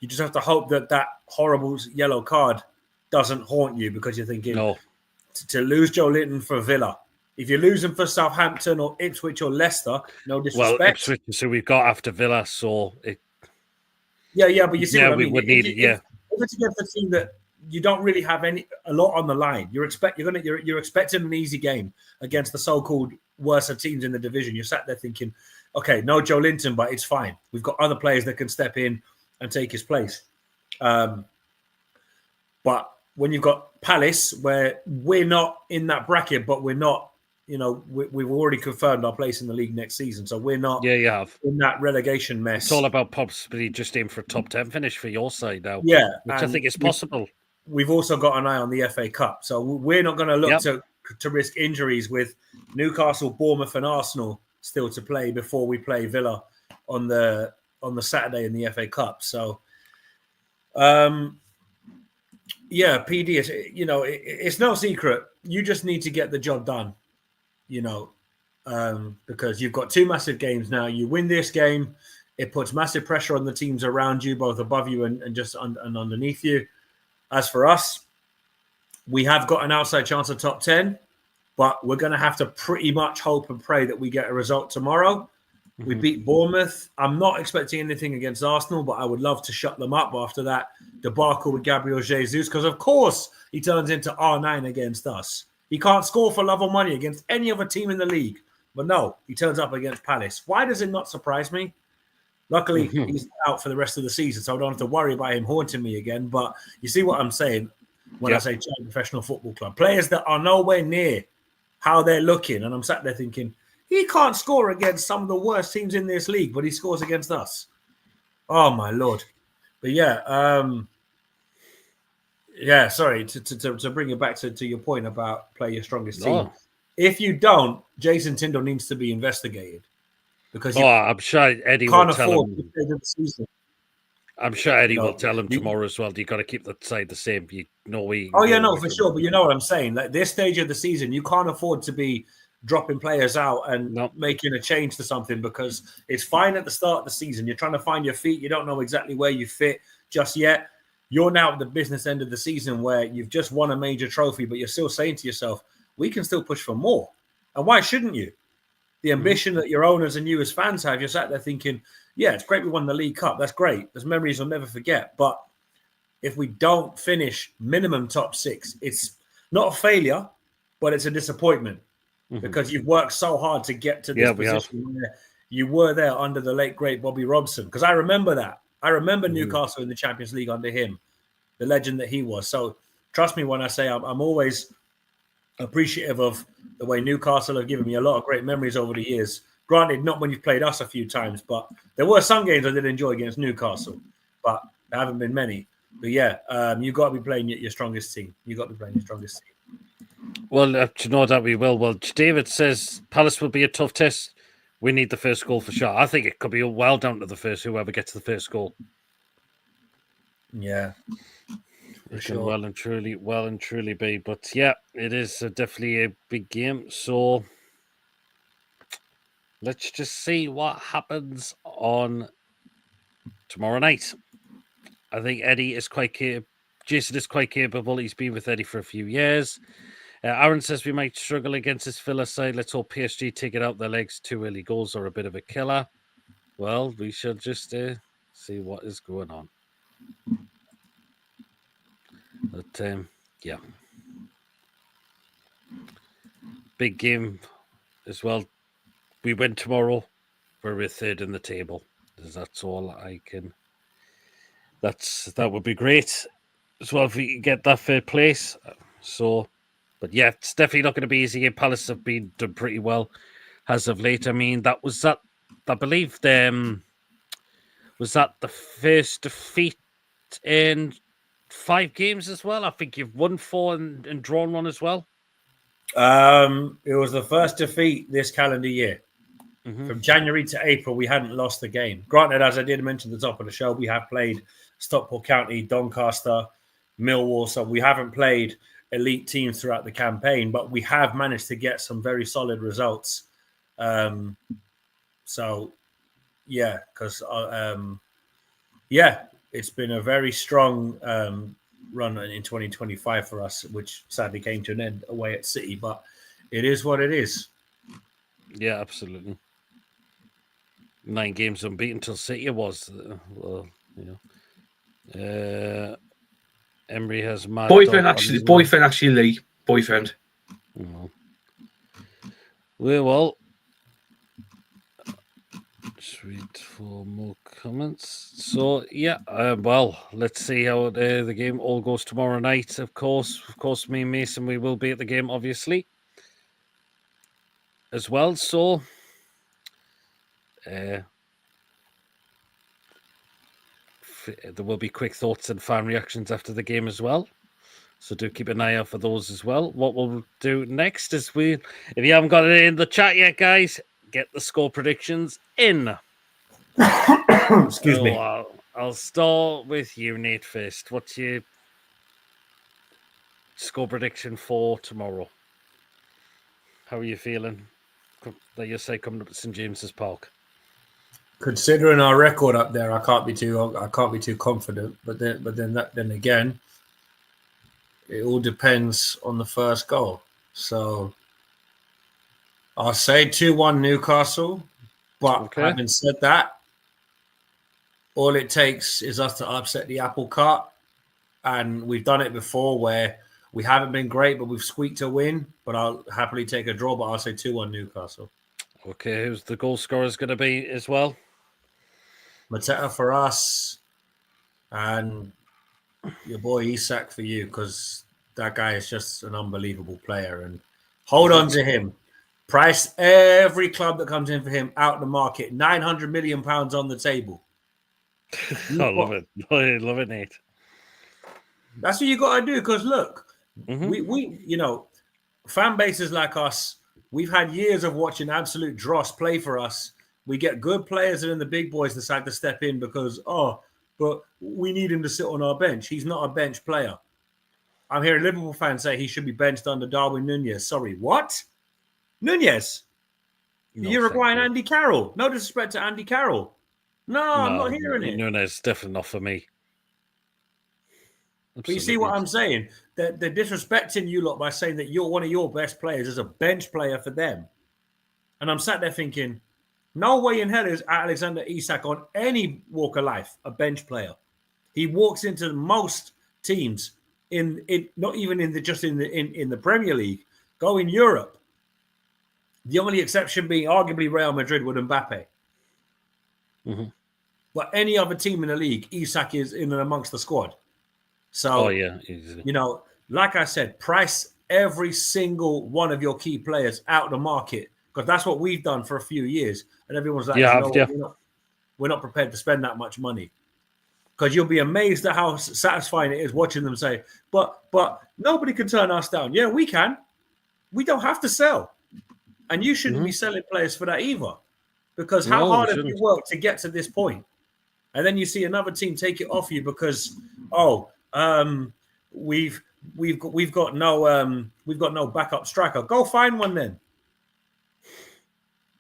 You just have to hope that horrible yellow card doesn't haunt you because you're thinking to lose Joe Linton for Villa. If you lose him for Southampton or Ipswich or Leicester, no disrespect. Well, Ipswich, so we've got after Villa, so yeah, but you see what I mean. We would need it. If it's against a team that you don't really have a lot on the line, you're expecting an easy game against the so-called worse teams in the division. You're sat there thinking, okay, no Joe Linton, but it's fine. We've got other players that can step in and take his place. But when you've got Palace, where we're not in that bracket, but we're not, we've already confirmed our place in the league next season. So we're not in that relegation mess. It's all about possibly just aim for a top 10 finish for your side now. Yeah. Which I think is possible. We've also got an eye on the FA Cup. So we're not going to look to risk injuries with Newcastle, Bournemouth and Arsenal still to play before we play Villa on the Saturday in the FA Cup. So, PD, it's no secret. You just need to get the job done, because you've got 2 massive games now. You win this game, it puts massive pressure on the teams around you, both above you and just and underneath you. As for us, we have got an outside chance of top 10. But we're going to have to pretty much hope and pray that we get a result tomorrow. We beat Bournemouth. I'm not expecting anything against Arsenal, but I would love to shut them up after that debacle with Gabriel Jesus, because, of course, he turns into R9 against us. He can't score for love or money against any other team in the league. But no, he turns up against Palace. Why does it not surprise me? Luckily, he's out for the rest of the season, so I don't have to worry about him haunting me again. But you see what I'm saying when I say giant professional football club. Players that are nowhere near how they're looking, and I'm sat there thinking, he can't score against some of the worst teams in this league, but he scores against us. Oh my Lord. But sorry, to bring it back to your point about play your strongest team. If you don't, Jason Tyndall needs to be investigated because I'm sure Eddie can't will tell afford him. to play the season. I'm sure Eddie will tell him tomorrow as well. You got to keep the side the same. For sure. But you know what I'm saying? Like this stage of the season, you can't afford to be dropping players out and making a change to something because it's fine at the start of the season. You're trying to find your feet. You don't know exactly where you fit just yet. You're now at the business end of the season where you've just won a major trophy, but you're still saying to yourself, we can still push for more. And why shouldn't you? The ambition that your owners and you as fans have, you're sat there thinking, yeah, it's great we won the League Cup. That's great. There's memories we'll never forget. But if we don't finish minimum top 6, it's not a failure, but it's a disappointment because you've worked so hard to get to this position where you were there under the late, great Bobby Robson. Because I remember that. I remember Newcastle in the Champions League under him, the legend that he was. So trust me when I say I'm always appreciative of the way Newcastle have given me a lot of great memories over the years. Granted, not when you've played us a few times, but there were some games I did enjoy against Newcastle, but there haven't been many. But yeah, you got to be playing your strongest team. You got to be playing your strongest team. Well, you know that we will. Well, David says Palace will be a tough test. We need the first goal for sure. I think it could be well down to the first, whoever gets the first goal. Yeah, It sure. can well and truly be. But yeah, it is definitely a big game. So let's just see what happens on tomorrow night. I think Eddie is quite capable. Jason is quite capable. He's been with Eddie for a few years. Aaron says we might struggle against this Villa side. Let's hope PSG take it out their legs. 2 early goals are a bit of a killer. Well, we shall just see what is going on. But yeah, big game as well. We win tomorrow. We're third in the table. That's all I can. That would be great as well if we can get that third place. So, but yeah, it's definitely not going to be easy. Palace have been done pretty well as of late. I mean, that. I believe was that the first defeat in 5 games as well. I think you've won 4 and drawn 1 as well. It was the first defeat this calendar year. Mm-hmm. From January to April, we hadn't lost the game. Granted, as I did mention at the top of the show, we have played Stockport County, Doncaster, Millwall, so we haven't played elite teams throughout the campaign, but we have managed to get some very solid results. So, yeah, because it's been a very strong run in 2025 for us, which sadly came to an end away at City, but it is what it is. Yeah, absolutely. 9 games unbeaten till City was. Emery has mad boyfriend actually Lee. Boyfriend. Well, just read 4 more comments. So yeah, well, let's see how the game all goes tomorrow night. Of course, me and Mason, we will be at the game, obviously, as well. So there will be quick thoughts and fan reactions after the game as well. So do keep an eye out for those as well. What we'll do next is if you haven't got it in the chat yet, guys, get the score predictions in. Excuse me. I'll start with you, Nate, first. What's your score prediction for tomorrow? How are you feeling? That you say coming up at St James's Park. Considering our record up there, I can't be too confident. But then again, it all depends on the first goal. So I'll say 2-1 Newcastle. But having said that, all it takes is us to upset the apple cart. And we've done it before where we haven't been great, but we've squeaked a win. But I'll happily take a draw, but I'll say 2-1 Newcastle. Okay, who's the goal scorer going to be as well? Mateta for us. And your boy Isak for you, because that guy is just an unbelievable player. And hold on to him. Price every club that comes in for him out the market. £900 million on the table. I love it. I love it, Nate. That's what you got to do. Because look, we fan bases like us, we've had years of watching absolute dross play for us. We get good players, and then the big boys decide to step in because but we need him to sit on our bench. He's not a bench player. I'm hearing Liverpool fans say he should be benched under Darwin Núñez. Sorry, what? Núñez? The Uruguayan Andy Carroll. No disrespect to Andy Carroll. No, I'm not hearing it. Núñez definitely not for me. But you see what I'm saying? They're disrespecting you lot by saying that you're one of your best players as a bench player for them. And I'm sat there thinking, no way in hell is Alexander Isak on any walk of life a bench player. He walks into most teams in not even in the Premier League, go in Europe. The only exception being arguably Real Madrid with Mbappe. Mm-hmm. But any other team in the league, Isak is in and amongst the squad. So, easily. Like I said, price every single one of your key players out of the market, because that's what we've done for a few years. And everyone's like, we're not prepared to spend that much money. because you'll be amazed at how satisfying it is watching them say, but nobody can turn us down. Yeah, we can. We don't have to sell. And you shouldn't be selling players for that either. Because how hard have you worked to get to this point? And then you see another team take it off you because, we've got no backup striker. Go find one then.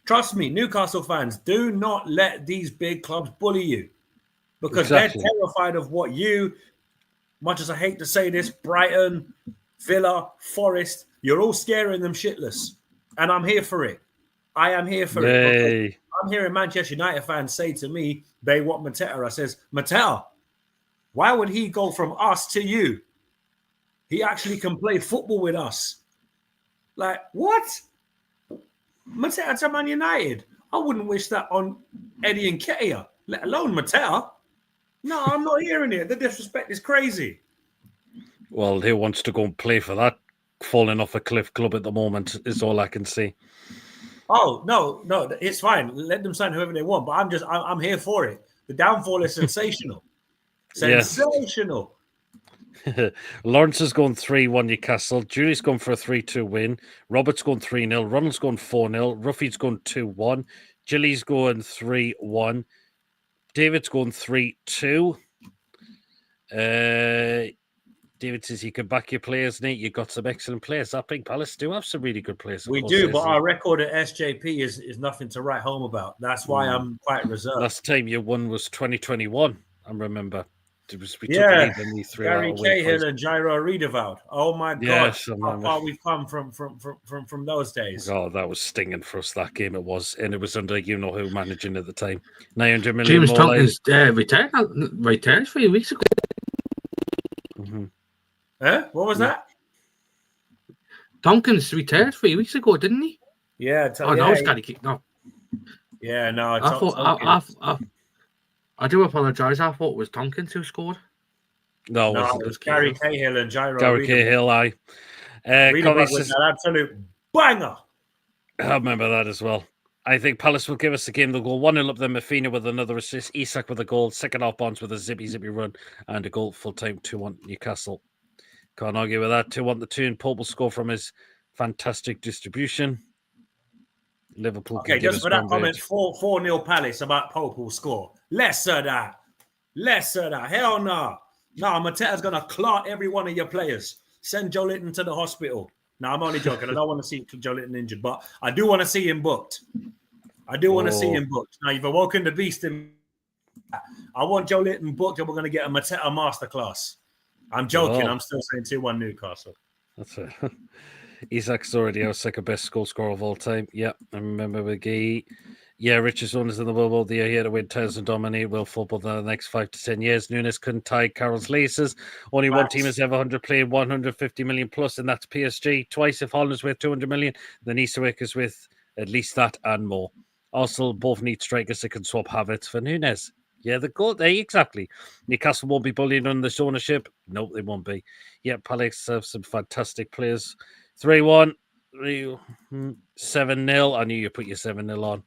Trust me, Newcastle fans, do not let these big clubs bully you. Because they're terrified of what you, much as I hate to say this, Brighton, Villa, Forest, you're all scaring them shitless. And I'm here for it. I am here for it. I'm hearing Manchester United fans say to me, they want Mateta. I says, Mateta, why would he go from us to you? He actually can play football with us. Like, what? Mateta to Man United? I wouldn't wish that on Eddie Nketiah, let alone Mateta. No, I'm not hearing it. The disrespect is crazy. Well, who wants to go and play for that falling off a cliff club at the moment is all I can see. Oh, no, it's fine. Let them sign whoever they want, but I'm here for it. The downfall is sensational. Sensational. Lawrence has gone 3-1 Newcastle. Julie's gone for a 3-2 win. Robert's gone 3-0. Ronald's gone 4-0. Ruffy's gone 2-1. Gilly's going 3-1. David's going 3-2. David says you can back your players, Nate. You've got some excellent players. I think Palace do have some really good players. We do, but our record at SJP is nothing to write home about. That's why I'm quite reserved. Last time you won was 2021, I remember. We took Gary Cahill and Jairo Riedewald. Oh my God! How far we've come from those days. Oh, that was stinging for us. That game it was, and it was under you know who managing at the time. 900 million. James Tompkins retired 3 weeks ago. What was that? Tompkins retired 3 weeks ago, didn't he? Yeah. No, it's Gary. No. Yeah, no. I do apologise. I thought it was Tompkins who scored. No, it was Gary Cahill and Jairo. Gary Cahill, aye. Was an absolute banger. I remember that as well. I think Palace will give us the game. They'll go 1-0 up. Then Mafina with another assist. Isak with a goal. Second half Bonds with a zippy run and a goal. Full time 2-1 Newcastle. Can't argue with that. 2-1 the tune. Pope will score from his fantastic distribution. Liverpool. Okay, just for that comment, 4-0 Palace about Pope will score. Less of that. Hell no. No, Mateta's going to clot every one of your players. Send Joe Linton to the hospital. No, I'm only joking. I don't want to see Joe Linton injured, but I do want to see him booked. Now, you've awoken the beast in. I want Joe Linton booked, and we're going to get a Mateta masterclass. I'm joking. I'm still saying 2-1 Newcastle. That's it. Isak's already our second best goal scorer of all time. Yeah, I remember McGee. Yeah, Richardson is in the World War. The year he had to win titles and dominate world football in the next 5 to 10 years. Nunes couldn't tie Carroll's laces. Only one team has ever 100 played 150 million plus, and that's PSG. Twice, if Holland's worth 200 million, then Easterwick is with at least that and more. Arsenal both need strikers that can swap Havertz for Nunes. Yeah, the goal there, exactly. Newcastle won't be bullied on this ownership. No, they won't be. Yeah, Palace have some fantastic players. 3-1, 7-0. I knew you put your 7-0 on.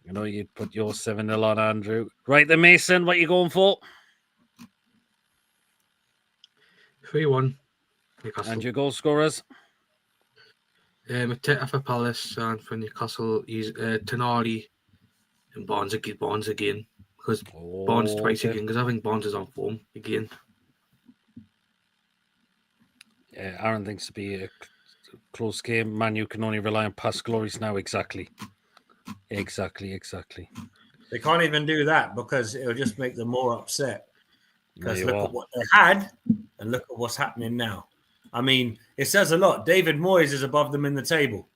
You know, you'd put your 7-0 on, Andrew. Right then, Mason, what are you going for? 3-1. And your goal scorers? Mateta for Palace and for Newcastle, he's Tonali and Barnes again. Because Barnes twice again, because I think Barnes is on form again. Yeah, Aaron thinks to be a close game. Man, you can only rely on past glories now. Exactly. They can't even do that because it'll just make them more upset. Because look at what they had and look at what's happening now. I mean, it says a lot. David Moyes is above them in the table.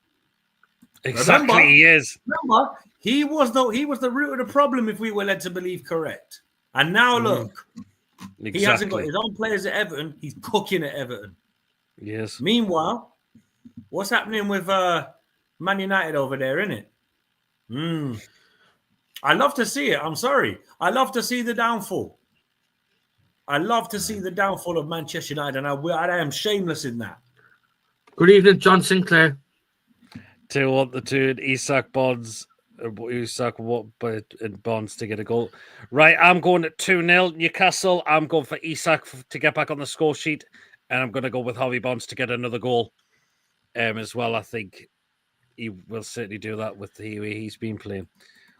Exactly, he is. Remember, he was the root of the problem if we were led to believe correct. And now look, he hasn't got his own players at Everton. He's cooking at Everton. Yes. Meanwhile, what's happening with Man United over there, innit? I love to see it. I'm sorry. I love to see the downfall. I love to see the downfall of Manchester United, and I am shameless in that. Good evening, John Sinclair. 2-1 the tune. Isak Bonds Isak and Bonds to get a goal. Right, I'm going at 2-0 Newcastle. I'm going for Isak to get back on the score sheet, and I'm going to go with Harvey Bonds to get another goal as well. I think he will certainly do that with the way he's been playing.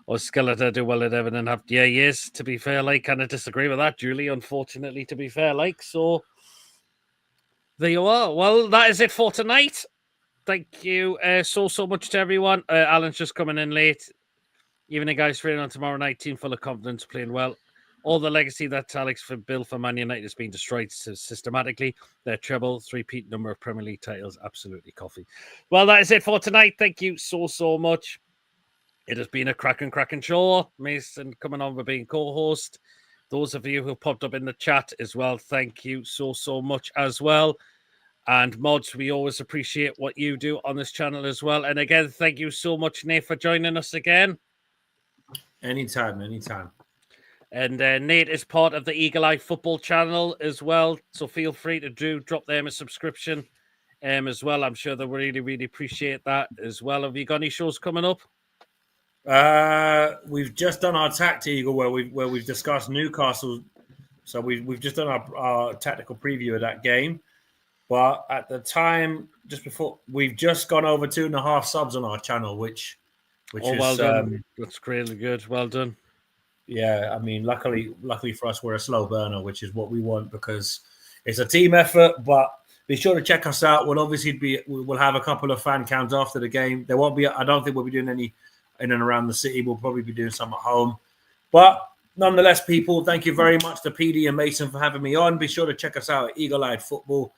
Or Skeletor do well at Everton have he is, to be fair, like, kind of disagree with that, Julie, unfortunately, to be fair, like, so there you are. Well, that is it for tonight. Thank you so much to everyone. Alan's just coming in late. Evening, guys, training on tomorrow night. Team full of confidence, playing well. All the legacy that Alex built for Man United has been destroyed systematically. Their treble, three-peat number of Premier League titles, absolutely coffee. Well, that is it for tonight. Thank you so much. It has been a cracking show. Mason coming on with being co-host. Those of you who popped up in the chat as well, thank you so much as well. And mods, we always appreciate what you do on this channel as well. And again, thank you so much, Nate, for joining us again. Anytime. And Nate is part of the Eagle Eye Football channel as well. So feel free to drop them a subscription as well. I'm sure they really appreciate that as well. Have you got any shows coming up? We've just done our Tact Eagle where we've discussed Newcastle. So we've just done our tactical preview of that game. But at the time, just before, we've just gone over 2.5 subs on our channel, which is well done. That's really good. Well done. Yeah, I mean, luckily for us, we're a slow burner, which is what we want because it's a team effort. But be sure to check us out. We'll have a couple of fan counts after the game. There won't be. I don't think we'll be doing any in and around the city. We'll probably be doing some at home. But nonetheless, people, thank you very much to PD and Mason for having me on. Be sure to check us out at Eagle Eyed Football.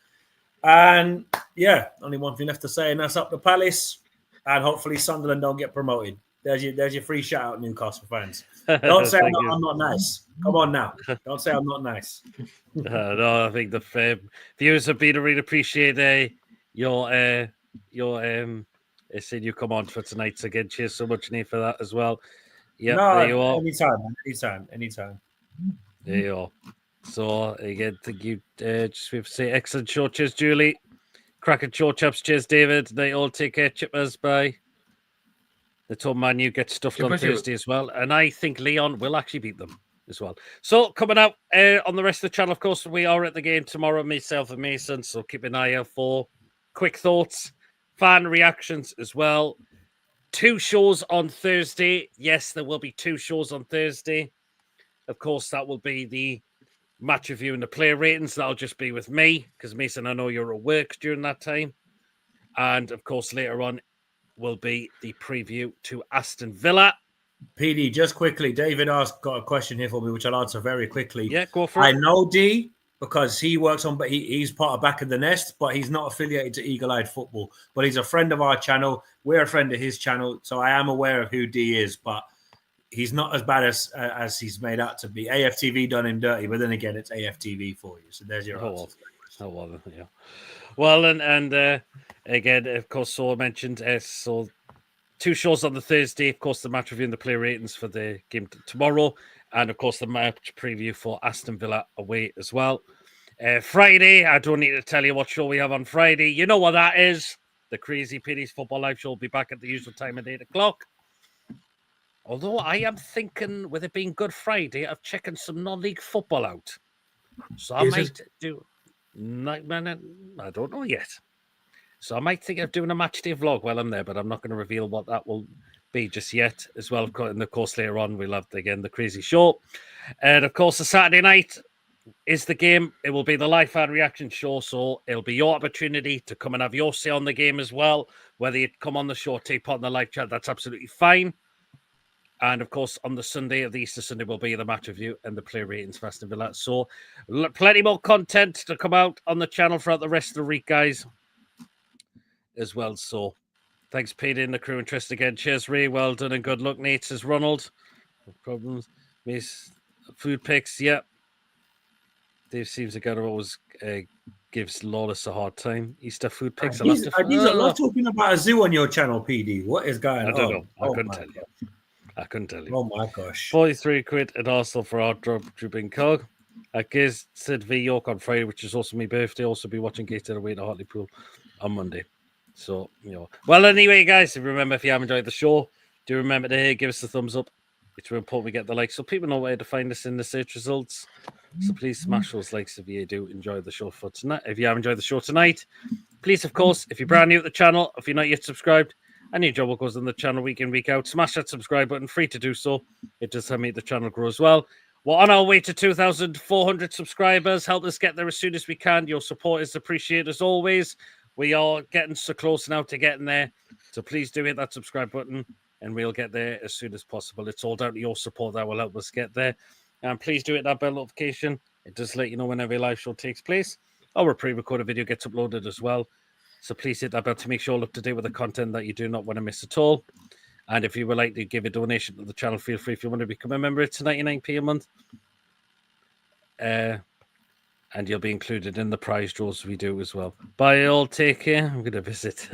And yeah, only one thing left to say, and that's up the Palace. And hopefully Sunderland don't get promoted. There's your free shout out, Newcastle fans. Don't say I'm not nice. Come on now. Don't say I'm not nice. No, I think the viewers have been really appreciate your saying you come on for tonight. So again, cheers so much, Nate, for that as well. Yeah, there you are. Anytime. There you are. So again, thank you. Just we have to say excellent show. Cheers, Julie. Cracking show, chaps. Cheers, David. They all take care. Chippers, bye. The told Man U get stuffed on Thursday as well, and I think Leon will actually beat them as well. So coming out on the rest of the channel, of course, we are at the game tomorrow, myself and Mason. So keep an eye out for quick thoughts, fan reactions as well. 2 shows on Thursday. Yes, there will be 2 shows on Thursday. Of course, that will be the match review and the player ratings. That'll just be with me because Mason, I know you're at work during that time. And of course, later on will be the preview to Aston Villa. PD, just quickly, David got a question here for me, which I'll answer very quickly. Yeah, go for it. I know D because he works on, but he's part of Back in the Nest, but he's not affiliated to Eagle Eyed Football. But he's a friend of our channel. We're a friend of his channel, so I am aware of who D is, but he's not as bad as he's made out to be. AFTV done him dirty, but then again, it's AFTV for you. So there's your answer. Yeah. Well, and again, of course, so I mentioned so 2 shows on the Thursday. Of course, the match review and the player ratings for the game tomorrow, and of course, the match preview for Aston Villa away as well. Friday, I don't need to tell you what show we have on Friday. You know what that is. The Crazy Pitties Football Live show will be back at the usual time at 8 o'clock. Although I am thinking, with it being Good Friday, of checking some non-league football out. So I might do... I don't know yet. So I might think of doing a match day vlog while I'm there, but I'm not going to reveal what that will be just yet as well. And of course, later on, we'll have, again, the crazy show. And of course, the Saturday night is the game. It will be the live fan reaction show. So it'll be your opportunity to come and have your say on the game as well. Whether you come on the show, take part in the live chat, that's absolutely fine. And of course, on the Sunday of the Easter Sunday will be the match review and the player ratings for Aston Villa. So plenty more content to come out on the channel throughout the rest of the week, guys, as well. So thanks, Peter and the crew and Trist again. Cheers, Ray. Well done and good luck, Nate, says Ronald. No problems. Miss food picks, yep. Dave seems to get always gives Lawless a hard time. Easter food picks. He's a lot talking about a zoo on your channel, PD. What is going on? I don't know. I couldn't tell you. I couldn't tell you. Oh my gosh. 43 quid at Arsenal for our drooping cog. Giz said V York on Friday, which is also my birthday. Also be watching Gated away to Hartlepool on Monday. So, you know. Well, anyway, guys, remember, if you have enjoyed the show, Do remember to give us a thumbs up. It's really important we get the likes so people know where to find us in the search results. So please smash those likes if you do enjoy the show for tonight. If you have enjoyed the show tonight, please, of course, if you're brand new at the channel, if you're not yet subscribed, and your job goes on the channel week in, week out, smash that subscribe button, free to do so. It does help make the channel grow as well. We're on our way to 2,400 subscribers. Help us get there as soon as we can. Your support is appreciated as always. We are getting so close now to getting there. So please do hit that subscribe button and we'll get there as soon as possible. It's all down to your support that will help us get there. And please do hit that bell notification. It does let you know whenever a live show takes place. Or a pre-recorded video gets uploaded as well. So please hit that bell to make sure you're up to date with the content that you do not want to miss at all. And if you would like to give a donation to the channel, feel free. If you want to become a member, it's 99p a month. And you'll be included in the prize draws we do as well. Bye all, take care. I'm going to visit.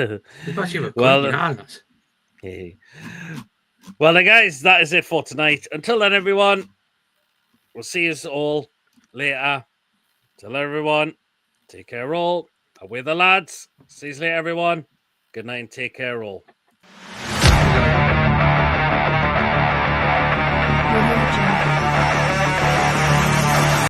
Well, guys, that is it for tonight. Until then, everyone, we'll see you all later. Till everyone, take care all. We're the lads. See you later, everyone. Good night and take care all.